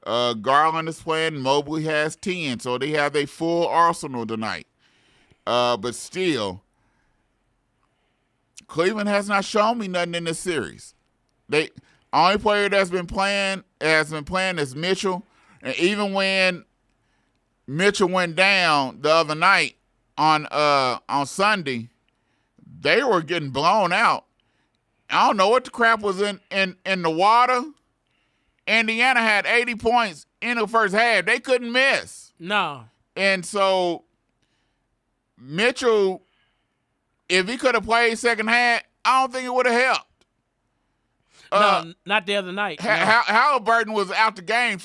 Garland is playing. Mobley has 10. So they have a full arsenal tonight. But still, Cleveland has not shown me nothing in this series. The only player that's been playing is Mitchell. And even when Mitchell went down the other night on Sunday, they were getting blown out. I don't know what the crap was in the water. Indiana had 80 points in the first half. They couldn't miss. No. And so Mitchell, if he could have played second half, I don't think it would have helped. No, not the other night. Halliburton was out the game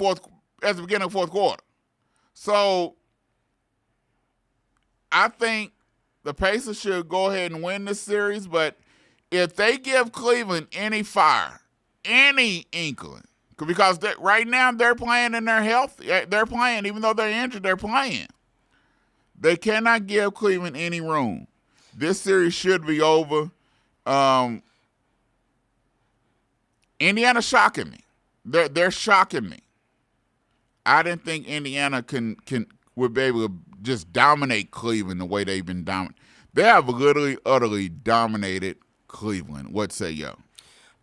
at the beginning of fourth quarter. So I think the Pacers should go ahead and win this series, but if they give Cleveland any fire, any inkling, because right now they're playing and they're healthy. They're playing. Even though they're injured, they're playing. They cannot give Cleveland any room. This series should be over. Indiana's shocking me. They're shocking me. I didn't think Indiana would be able to just dominate Cleveland the way they've been dominating. They have literally, utterly dominated Cleveland. What say you?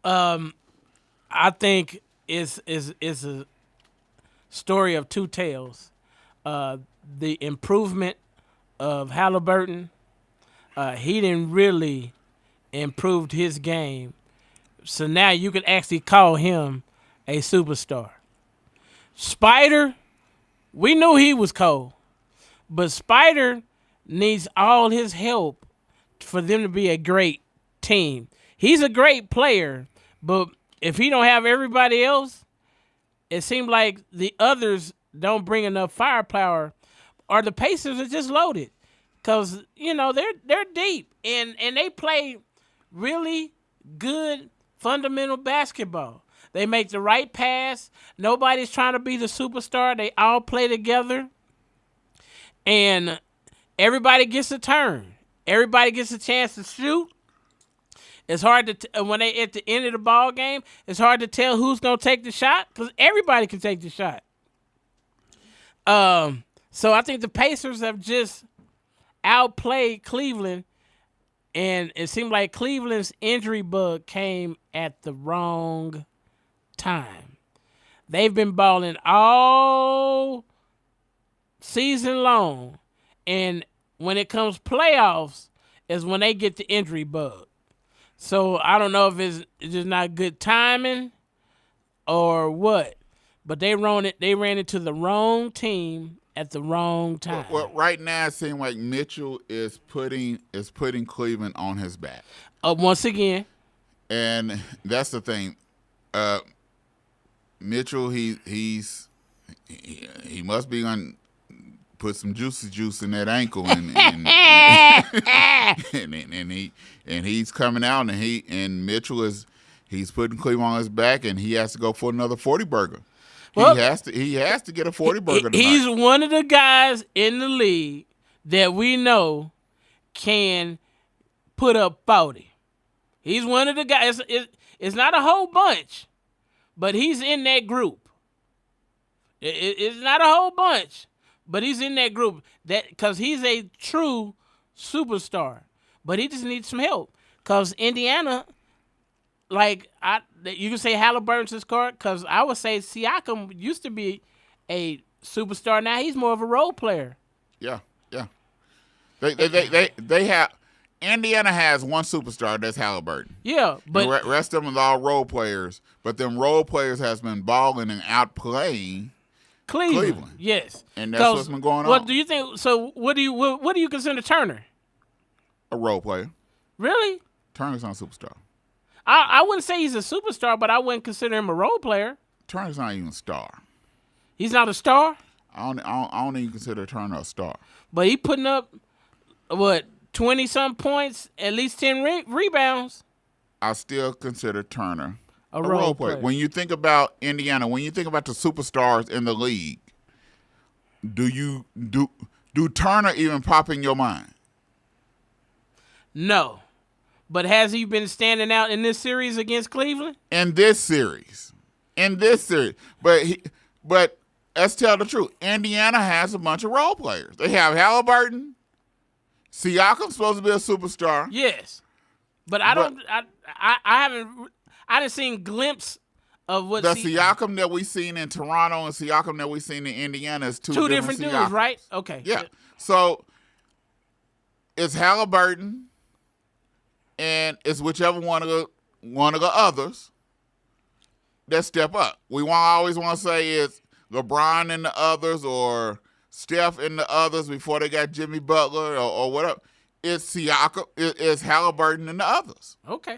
I think it's a story of two tales. The improvement of Halliburton, he didn't really improve his game. So now you can actually call him a superstar. Spider, we knew he was cold, but Spider needs all his help for them to be a great team. He's a great player, but if he don't have everybody else, it seems like the others don't bring enough firepower, or the Pacers are just loaded, because they're deep and they play really good fundamental basketball. They make the right pass. Nobody's trying to be the superstar. They all play together. And everybody gets a turn. Everybody gets a chance to shoot. It's hard to when they at the end of the ball game, it's hard to tell who's going to take the shot because everybody can take the shot. So I think the Pacers have just outplayed Cleveland, and it seemed like Cleveland's injury bug came at the wrong time. They've been balling all season long, and when it comes playoffs is when they get the injury bug. So I don't know if it's just not good timing or what, but they ran into the wrong team at the wrong time. Well, right now it seems like Mitchell is putting Cleveland on his back. Once again, and that's the thing. Mitchell, he must be on. Put some juice in that ankle, and he's coming out, and Mitchell he's putting Cleveland on his back, and he has to go for another 40 burger. Well, he has to get a 40 burger tonight. He's one of the guys in the league that we know can put up 40. He's one of the guys. It's not a whole bunch, but he's in that group. It's not a whole bunch. But he's in that group because he's a true superstar. But he just needs some help because Indiana, you can say Halliburton's his card because I would say Siakam used to be a superstar. Now he's more of a role player. Yeah. They have Indiana has one superstar, that's Halliburton. Yeah, but the rest of them are all role players. But them role players has been balling and outplaying Cleveland. Yes. And that's what's been going on. What do you think? So what do you consider Turner? A role player. Really? Turner's not a superstar. I wouldn't say he's a superstar, but I wouldn't consider him a role player. Turner's not even a star. He's not a star? I don't even consider Turner a star. But he putting up, 20-some points, at least 10 rebounds. I still consider Turner a role player. When you think about Indiana, when you think about the superstars in the league, do Turner even pop in your mind? No. But has he been standing out in this series against Cleveland? In this series. But let's tell the truth. Indiana has a bunch of role players. They have Halliburton. Siakam's supposed to be a superstar. Yes. But I didn't see a glimpse of what the Siakam that we seen in Toronto and Siakam that we seen in Indiana is two different dudes, Siakams. right? Okay. Yeah. So it's Halliburton, and it's whichever one of the others that step up. We always want to say it's LeBron and the others, or Steph and the others before they got Jimmy Butler or whatever. It's Siakam, it's Halliburton and the others. Okay.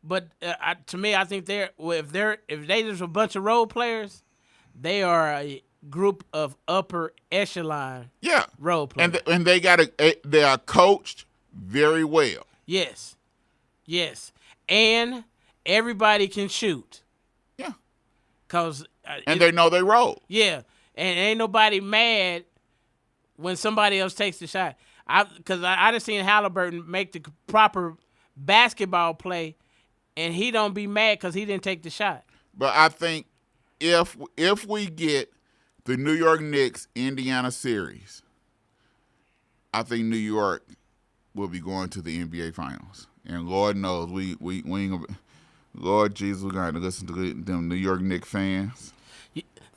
But to me, I think if they just a bunch of role players, they are a group of upper echelon role players. And they are coached very well. Yes. And everybody can shoot. Yeah. And they know they roll. Yeah. And ain't nobody mad when somebody else takes the shot. Because I done seen Halliburton make the proper basketball play, and he don't be mad because he didn't take the shot. But I think if we get the New York Knicks Indiana series, I think New York will be going to the NBA Finals. And Lord knows we ain't gonna, Lord Jesus, we're going to listen to them New York Knicks fans.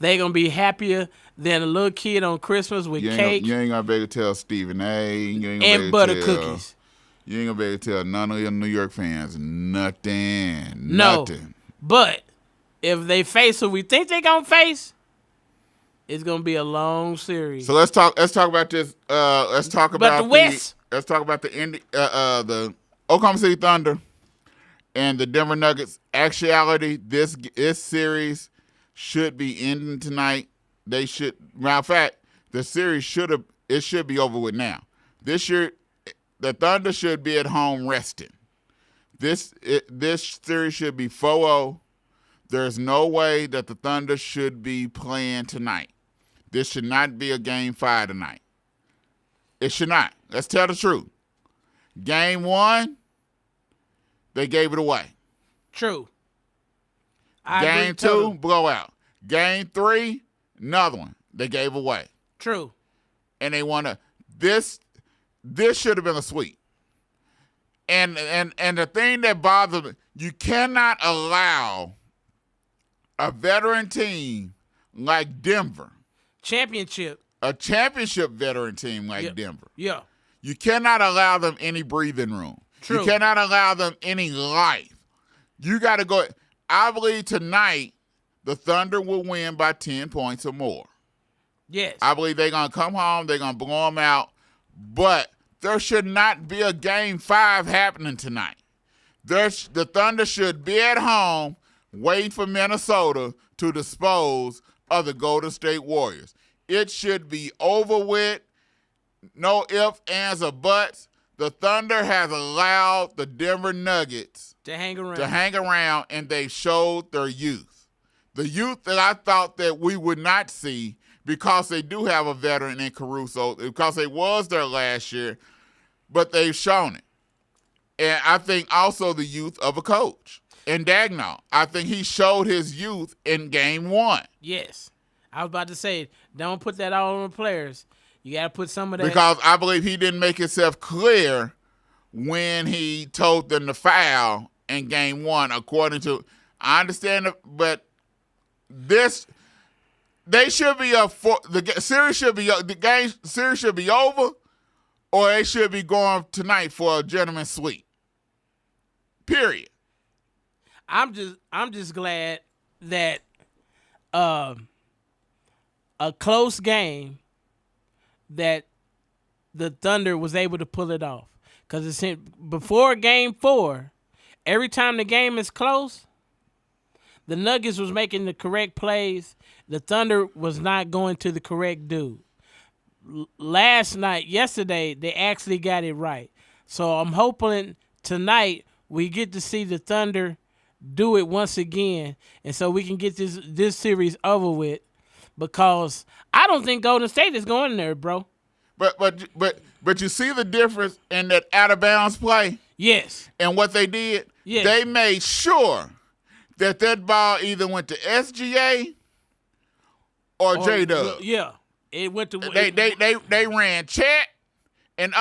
They going to be happier than a little kid on Christmas with cake. You ain't going to be able to tell Stephen A. And butter cookies. You ain't going to be able to tell none of your New York fans nothing. No. Nothing. But if they face who we think they going to face, it's going to be a long series. So let's talk about this. Let's talk about the West. Let's talk about the Oklahoma City Thunder and the Denver Nuggets. Actuality, this series should be ending tonight. They should. Matter of fact, the series should be over with now. This year, the Thunder should be at home resting. This series should be 4-0, There's no way that the Thunder should be playing tonight. This should not be a Game 5 tonight. It should not. Let's tell the truth. Game 1, they gave it away. True. Game 2, blowout. Game 3, another one they gave away. True. And they want to. This should have been a sweep. And the thing that bothers me, you cannot allow a veteran team like Denver, a championship veteran team like Denver. Yeah. You cannot allow them any breathing room. True. You cannot allow them any life. You got to go. I believe tonight the Thunder will win by 10 points or more. Yes. I believe they're going to come home. They're going to blow them out. But there should not be a Game 5 happening tonight. The Thunder should be at home waiting for Minnesota to dispose of the Golden State Warriors. It should be over with. No ifs, ands, or buts. The Thunder has allowed the Denver Nuggets to hang around, and they showed their youth. The youth that I thought that we would not see because they do have a veteran in Caruso, because they was there last year, but they've shown it. And I think also the youth of a coach. And Dagnall, I think he showed his youth in Game 1. Yes. I was about to say, don't put that all on the players. You got to put some of that. Because I believe he didn't make himself clear when he told them to foul in Game 1, according to, I understand, but they should be the series should be over, or they should be going tonight for a gentleman's sweep. Period. I'm just glad that a close game that the Thunder was able to pull it off. Because before Game 4, every time the game is close, the Nuggets was making the correct plays. The Thunder was not going to the correct dude. Yesterday, they actually got it right. So I'm hoping tonight we get to see the Thunder do it once again, and so we can get this series over with, because I don't think Golden State is going there, bro. But you see the difference in that out of bounds play? Yes. And what they did? Yes. They made sure that ball either went to SGA or J-Dub. Yeah. It went to they ran Chet and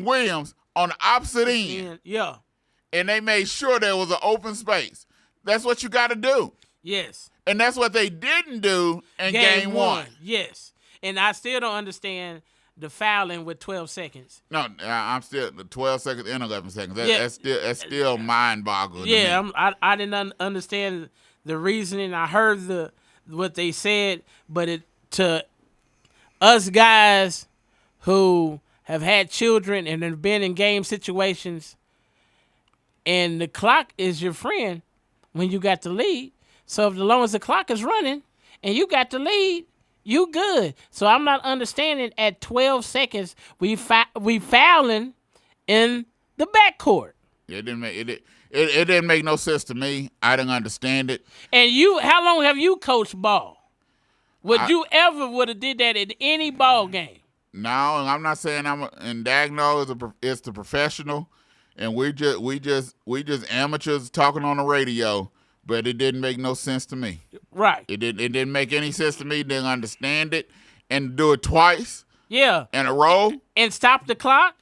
Williams on the opposite end. Yeah. And they made sure there was an open space. That's what you got to do. Yes. And that's what they didn't do in Game 1. Yes. And I still don't understand the fouling with 12 seconds. No, I'm still the 12 seconds and 11 seconds. That's still mind-boggling. Yeah, to me. I didn't understand the reasoning. I heard what they said, but to us guys who have had children and have been in game situations, and the clock is your friend when you got the lead. So as long as the clock is running and you got the lead, you good. So I'm not understanding at 12 seconds we fouling in the backcourt. It didn't make no sense to me. I didn't understand it. And how long have you coached ball? You ever would have did that in any ball game? No, and I'm not saying and Dagnall is the professional, and we just amateurs talking on the radio. But it didn't make no sense to me. Right. It didn't make any sense to me. Didn't understand it, and do it twice. Yeah. In a row. And stop the clock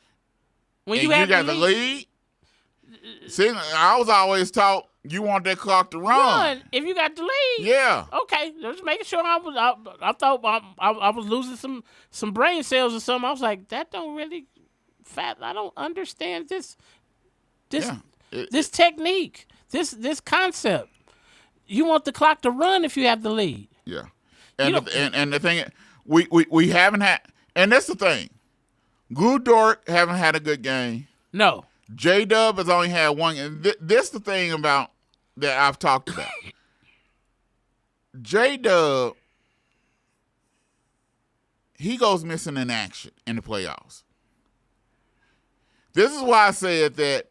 when you got the lead. See, I was always taught you want that clock to run if you got the lead. Yeah. Okay, just making sure I thought I was losing some brain cells or something. I was like, that don't really I don't understand this technique. This concept. You want the clock to run if you have the lead. Yeah. And the thing, we haven't had, and that's the thing. Lou Dort haven't had a good game. No. J-Dub has only had one. And this the thing about that I've talked about. J-Dub, he goes missing in action in the playoffs. This is why I said that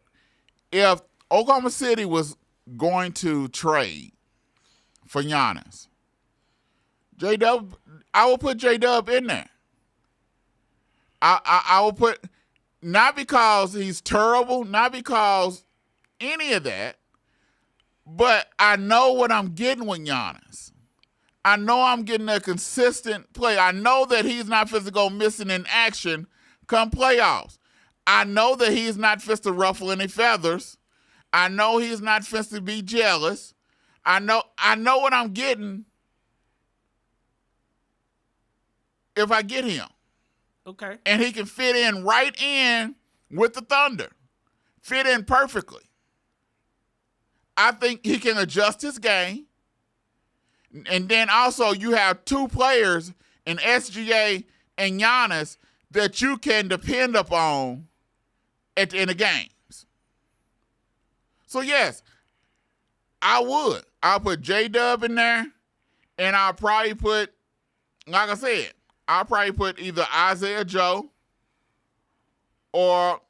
if Oklahoma City was going to trade for Giannis. J-Dub, I will put J-Dub in there. I will put, not because he's terrible, not because any of that, but I know what I'm getting with Giannis. I know I'm getting a consistent play. I know that he's not supposed to go missing in action come playoffs. I know that he's not supposed to ruffle any feathers. I know he's not supposed to be jealous. I know what I'm getting if I get him. Okay. And he can fit in right in with the Thunder. Fit in perfectly. I think he can adjust his game. And then also you have two players in SGA and Giannis that you can depend upon at the end of games. So yes, I would. I'll put J-Dub in there, and I'll probably put, like I said, I'll probably put either Isaiah Joe or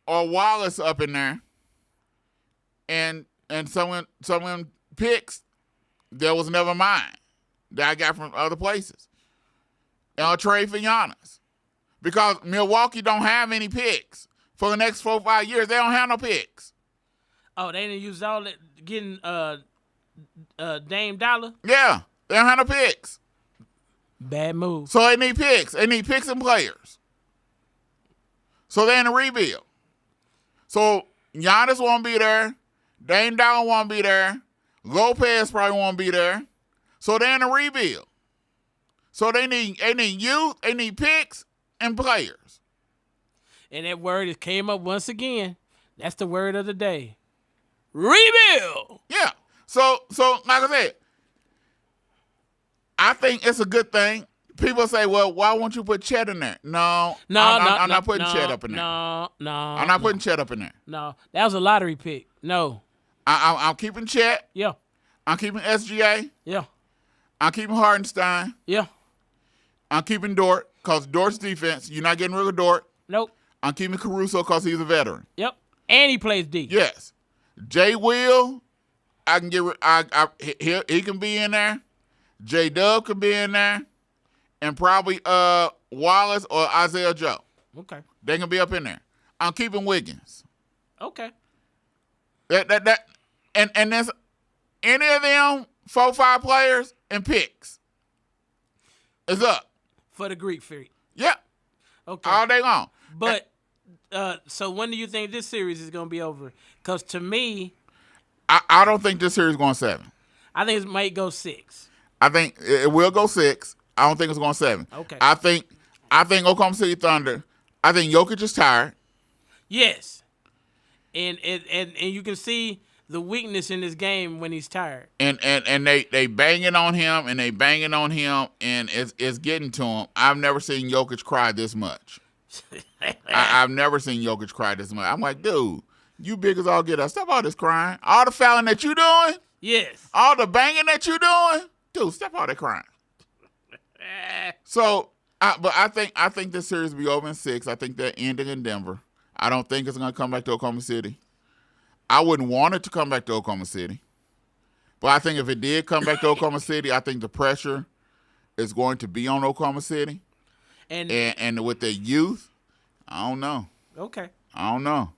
Wallace up in there, and someone picks that was never mine that I got from other places. And I'll trade for Giannis. Because Milwaukee don't have any picks. For the next 4 or 5 years, they don't have no picks. Oh, they didn't use all that getting Dame Dollar? Yeah, they don't have no picks. Bad move. So they need picks. They need picks and players. So they're in a rebuild. So Giannis won't be there. Dame Dollar won't be there. Lopez probably won't be there. So they're in a rebuild. So they need youth, they need picks and players. And that word came up once again. That's the word of the day. Rebuild. Yeah. So like I said, I think it's a good thing. People say, well, why won't you put Chet in there? I'm not putting Chet up in there. I'm not putting Chet up in there. No, that was a lottery pick. No. I'm keeping Chet. Yeah. I'm keeping SGA. Yeah. I'm keeping Hardenstein. Yeah. I'm keeping Dort because Dort's defense, you're not getting rid of Dort. Nope. I'm keeping Caruso because he's a veteran. Yep. And he plays D. Yes. Jay Will, I can get he can be in there. J-Dub can be in there. And probably Wallace or Isaiah Joe. Okay. They can be up in there. I'm keeping Wiggins. Okay. And there's any of them 4 or 5 players and picks is up. For the Greek Freak. Yep. Okay. All day long. But so when do you think this series is going to be over? Because to me, I don't think this series is going 7. I think it might go 6. I think it will go 6. I don't think it's going 7. Okay. I think Oklahoma City Thunder. I think Jokic is tired. Yes. And you can see the weakness in this game when he's tired. And they banging on him and it's getting to him. I've never seen Jokic cry this much. I've never seen Jokic cry this much. I'm like, dude, you big as all get up. Stop all this crying. All the fouling that you doing. Yes. All the banging that you doing. Dude, stop all that crying. So, but I think this series will be over in 6. I think they're ending in Denver. I don't think it's going to come back to Oklahoma City. I wouldn't want it to come back to Oklahoma City. But I think if it did come back to Oklahoma City, I think the pressure is going to be on Oklahoma City. And with their youth, I don't know. Okay. I don't know.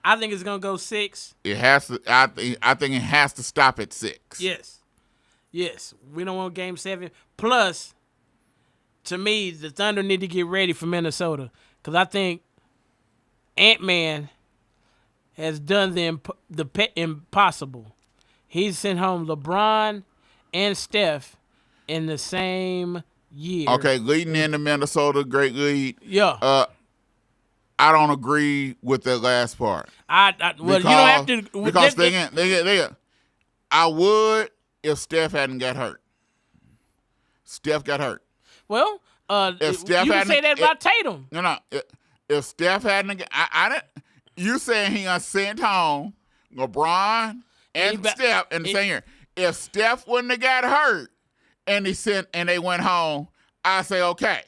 I think it's going to go 6. It has to. I think it has to stop at 6. Yes. Yes. We don't want game 7. Plus, to me, the Thunder need to get ready for Minnesota. Because I think Ant-Man has done the impossible. He's sent home LeBron and Steph in the same year. Okay, leading into Minnesota, great lead. Yeah. I don't agree with that last part. Well, you don't have to. Because I would if Steph hadn't got hurt. Steph got hurt. Well, if Steph you can say that about Tatum. No. If Steph hadn't, I didn't. You saying he sent home LeBron and Steph in the same year. If Steph wouldn't have got hurt and they went home, I say okay.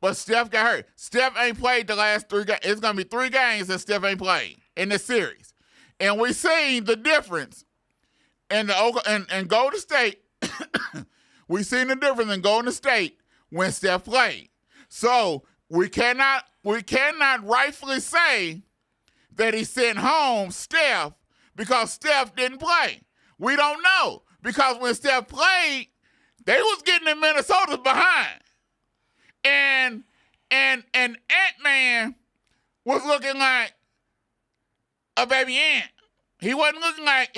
But Steph got hurt. Steph ain't played the last 3 games. It's gonna be 3 games that Steph ain't played in this series, and we seen the difference in the and Golden State We seen the difference in Golden State when Steph played. So we cannot rightfully say that he sent home Steph because Steph didn't play. We don't know because when Steph played, they was getting in Minnesota's behind, and Ant-Man was looking like a baby ant. He wasn't looking like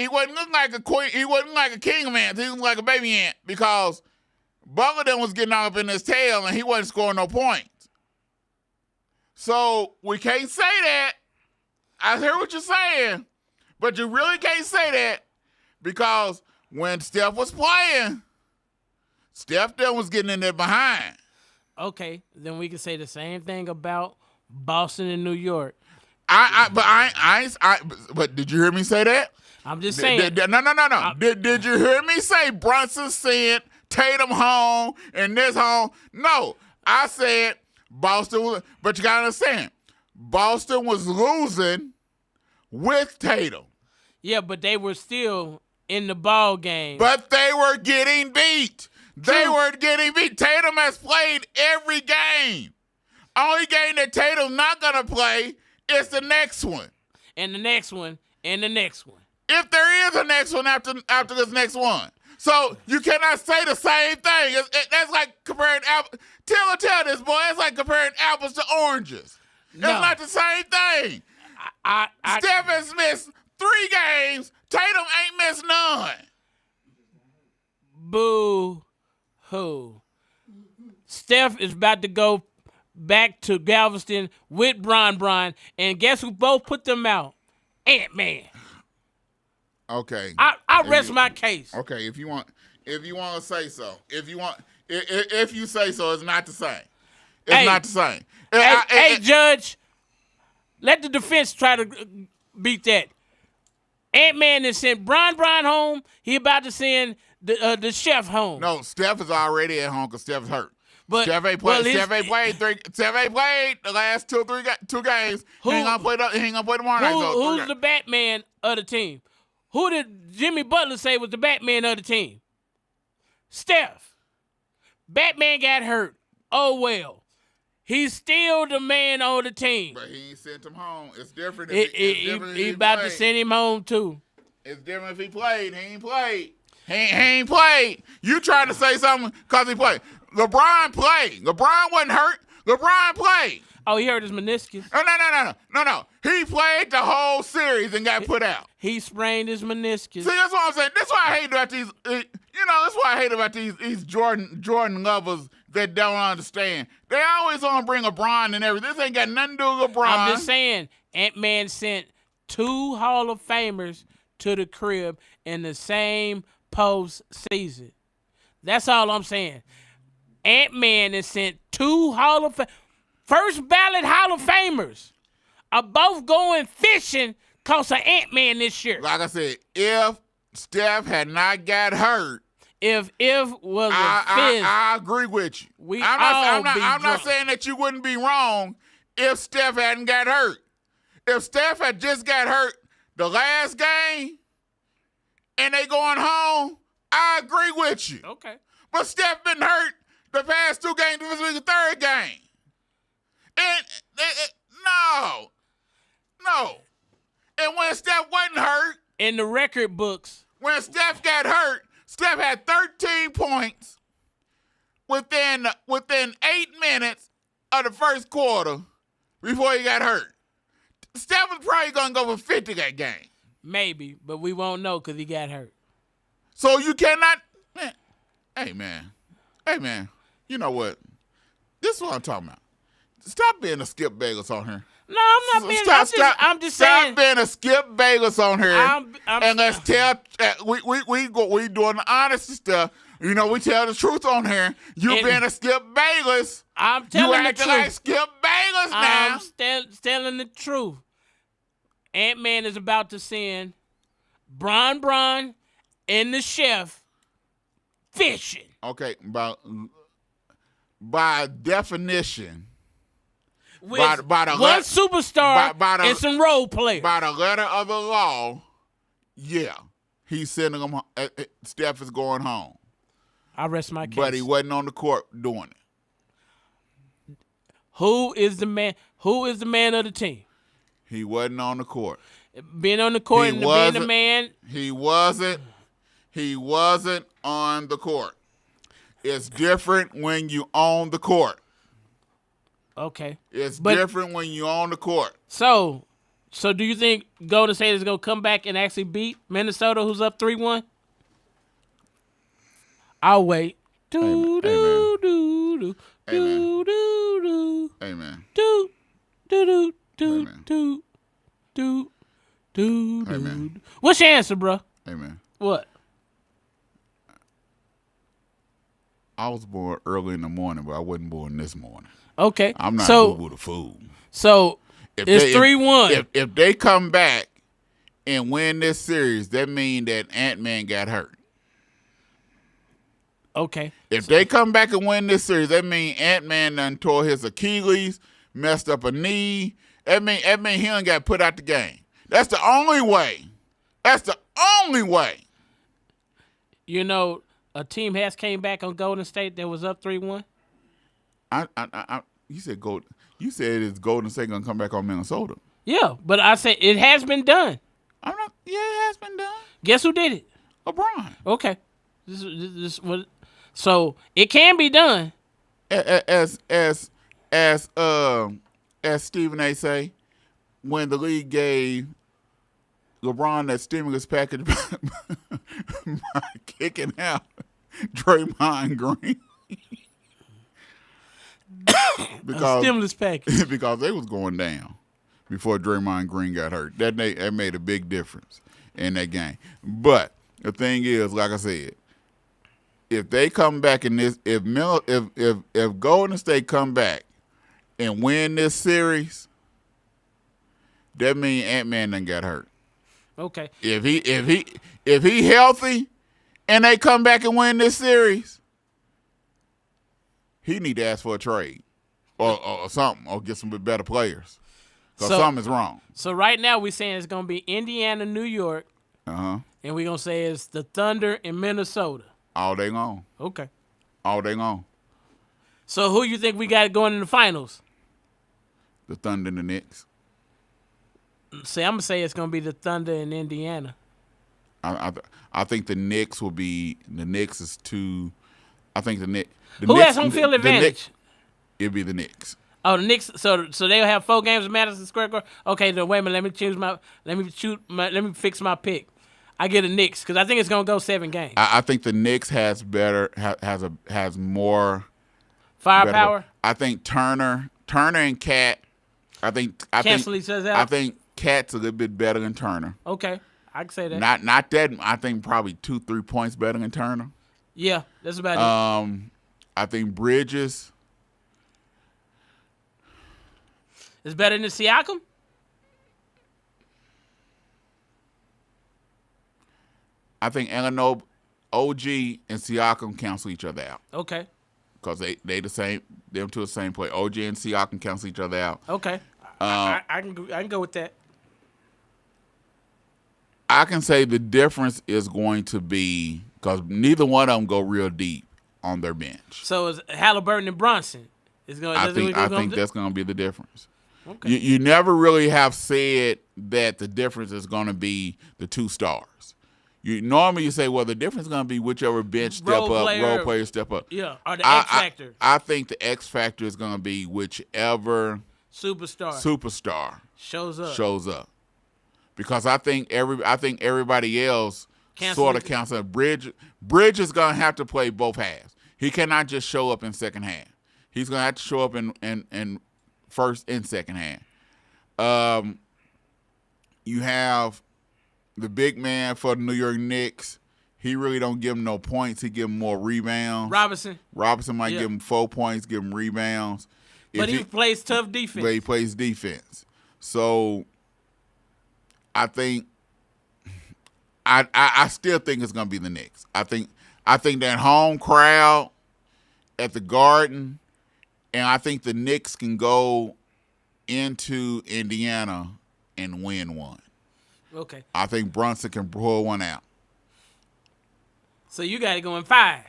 a queen. He wasn't like a king of ants. He was like a baby ant because Butler was getting all up in his tail and he wasn't scoring no points. So we can't say that. I hear what you're saying, but you really can't say that because when Steph was playing, Steph then was getting in there behind. Okay, then we can say the same thing about Boston and New York. But did you hear me say that? I'm just saying. No. Did you hear me say Brunson sent Tatum home and this home? No, I said Boston was, but you gotta understand, Boston was losing with Tatum. Yeah, but they were still in the ball game. But they were getting beat. They were getting beat. Tatum has played every game. Only game that Tatum's not gonna play is the next one. And the next one, and the next one. If there is a next one after this next one. So you cannot say the same thing. That's like comparing apples. Tell this, boy. It's like comparing apples to oranges. No. It's not the same thing. Steph has missed 3 games. Tatum ain't missed none. Boo-hoo. Steph is about to go back to Galveston with Bron, and guess who both put them out? Ant-Man. Okay. I rest my case. Okay, if you want to say so. If you say so, it's not the same. It's not the same. Hey, Judge, let the defense try to beat that. Ant-Man has sent Bron home. He about to send the chef home. No, Steph is already at home because Steph's hurt. But Steph ain't played the last two games. He ain't gonna play tomorrow night. Who's the Batman of the team? Who did Jimmy Butler say was the Batman of the team? Steph. Batman got hurt. Oh, well. He's still the man on the team. But he ain't sent him home. It's different. He about to send him home, too. It's different if he played. He ain't played. He ain't played. You trying to say something because he played. LeBron played. LeBron wasn't hurt. LeBron played. Oh, he hurt his meniscus. No. He played the whole series and got put out. He sprained his meniscus. See, that's what I'm saying. That's why I hate about these. That's why I hate about these Jordan lovers that don't understand. They always want to bring LeBron and everything. This ain't got nothing to do with LeBron. I'm just saying, Ant-Man sent 2 Hall of Famers to the crib in the same postseason. That's all I'm saying. Ant-Man has sent 2 first ballot Hall of Famers are both going fishing because of Ant-Man this year. Like I said, if Steph had not got hurt, if was a fizz, I agree with you. I'm not saying that you wouldn't be wrong if Steph hadn't got hurt. If Steph had just got hurt the last game and they going home, I agree with you. Okay. But Steph been hurt the past 2 games. This was the 3rd game. No. And when Steph wasn't hurt, in the record books, when Steph got hurt, Steph had 13 points within 8 minutes of the first quarter before he got hurt. Steph was probably going to go for 50 that game. Maybe, but we won't know because he got hurt. So you cannot... Hey, man. You know what? This is what I'm talking about. Stop being a Skip Bayless on here. No, I'm not being. I'm just saying. Stop being a Skip Bayless on here. And let's tell. We doing the honest stuff. We tell the truth on here. You being a Skip Bayless. I'm telling the truth. You acting like Skip Bayless now. I'm telling the truth. Ant-Man is about to send Bron and the chef fishing. Okay, by definition. With one superstar and some role players. By the letter of the law, yeah, he's sending them. Steph is going home. I rest my case. But he wasn't on the court doing it. Who is the man? Who is the man of the team? He wasn't on the court. Being on the court and being the man. He wasn't on the court. It's different when you own the court. Okay. It's different when you own the court. So do you think Golden State is going to come back and actually beat Minnesota, who's up 3-1? I'll wait. Do do do do do do. Amen. Do do do do Amen. do do do do. Amen. What's your answer, bro? Amen. What? I was born early in the morning, but I wasn't born this morning. Okay. I'm not Boo-Boo the fool. So it's 3-1. If they come back and win this series, that means that Ant-Man got hurt. Okay. If they come back and win this series, that means Ant-Man done tore his Achilles, messed up a knee. That mean he done got put out the game. That's the only way. That's the only way. You know, a team has came back on Golden State that was up 3-1. You said You said it's Golden State gonna come back on Minnesota. Yeah, but I said it has been done. I'm not. Yeah, it has been done. Guess who did it? LeBron. Okay. This what? So it can be done. As Stephen A. say, when the league gave LeBron that stimulus package by kicking out Draymond Green. because stimulus package. Because they was going down before Draymond Green got hurt. That made a big difference in that game. But the thing is, like I said, if they come back in this, if Golden State come back and win this series, that means Ant-Man done got hurt. Okay. If he healthy and they come back and win this series, he need to ask for a trade or something, or get some better players. Because something is wrong. So right now we're saying it's going to be Indiana, New York, and we're going to say it's the Thunder in Minnesota. All day long. Okay. All day long. So who you think we got going in the finals? The Thunder and the Knicks. See, I'm going to say it's going to be the Thunder in Indiana. I think the Knicks will be – the Knicks is too – I think the Knicks – Who has home field advantage? It'll be the Knicks. Oh, the Knicks. So they'll have 4 games at Madison Square Garden. Okay, then wait a minute. Let me fix my pick. I get the Knicks because I think it's gonna go 7 games. I think the Knicks has more firepower. I think Turner and Cat. I think each other out. I think Cat's a little bit better than Turner. Okay, I can say that. Not that. I think probably 2-3 points better than Turner. Yeah, that's about it. I think Bridges is better than Siakam. I think Elano, OG, and Siakam cancel each other out. Okay. Because they the same. Them two are the same play. OG and Siakam cancel each other out. Okay. I can go with that. I can say the difference is going to be because neither one of them go real deep on their bench. So it's Halliburton and Brunson. I think that's going to be the difference. Okay. You never really have said that the difference is going to be the 2 stars. Normally you say, well, the difference is going to be whichever bench role player step up. Yeah, or the X factor. I think the X factor is going to be whichever superstar shows up. Because I think everybody else sort of counts up. Bridge is going to have to play both halves. He cannot just show up in second half. He's going to have to show up in first and second half. You have the big man for the New York Knicks. He really don't give him no points. He give him more rebounds. Robinson might give him 4 points, give him rebounds. But he plays tough defense. But he plays defense. So I think I still think it's gonna be the Knicks. I think that home crowd at the Garden, and I think the Knicks can go into Indiana and win one. Okay. I think Brunson can pull one out. So you got it going 5.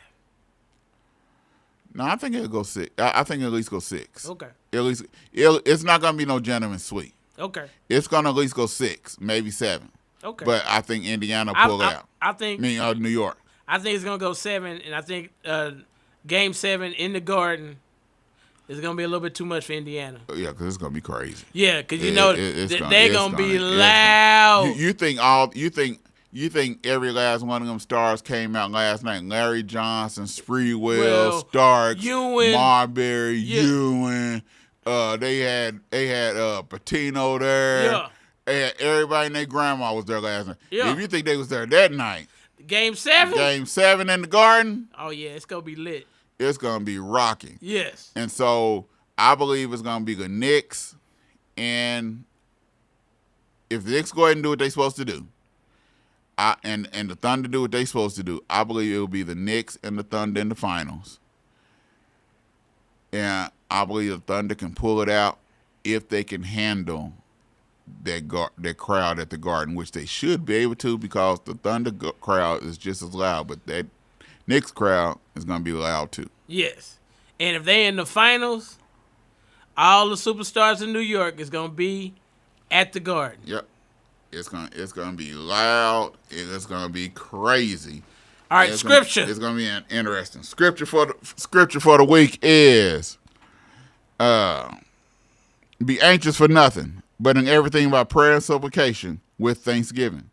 No, I think it'll go 6. I think it'll at least go 6. Okay. At least it's not gonna be no gentleman's sweep. Okay. It's gonna at least go 6, maybe 7. Okay. But I think Indiana pull it out. I think. New York. I think it's gonna go 7, and I think Game 7 in the Garden is gonna be a little bit too much for Indiana. Yeah, because it's gonna be crazy. Yeah, because they're gonna be loud. You think every last one of them stars came out last night? Larry Johnson, Sprewell, Starks, Ewing, Marbury, Ewing. They had Patino there. Yeah. They had everybody and their grandma was there last night. Yeah. If you think they was there that night, Game 7? Game 7 in the Garden, Oh, yeah, it's going to be lit. it's going to be rocking. Yes. And so I believe it's going to be the Knicks. And if the Knicks go ahead and do what they're supposed to do, and the Thunder do what they're supposed to do, I believe it will be the Knicks and the Thunder in the finals. And I believe the Thunder can pull it out if they can handle that crowd at the Garden, which they should be able to, because the Thunder crowd is just as loud, but that Knicks crowd is going to be loud too. Yes. And if they in the finals, all the superstars in New York is going to be at the Garden. Yep. It's gonna be loud. It's gonna be crazy. All right, scripture. It's gonna be interesting. Scripture for the week is, be anxious for nothing, but in everything by prayer and supplication with thanksgiving.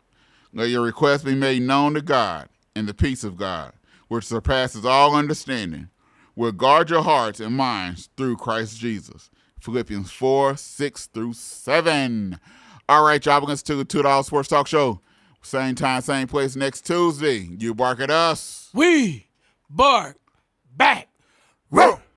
Let your requests be made known to God, and the peace of God, which surpasses all understanding, will guard your hearts and minds through Christ Jesus. Philippians 4:6-7. All right, y'all, we're going to the $2 Sports Talk Show. Same time, same place next Tuesday. You bark at us. We bark back. Woo!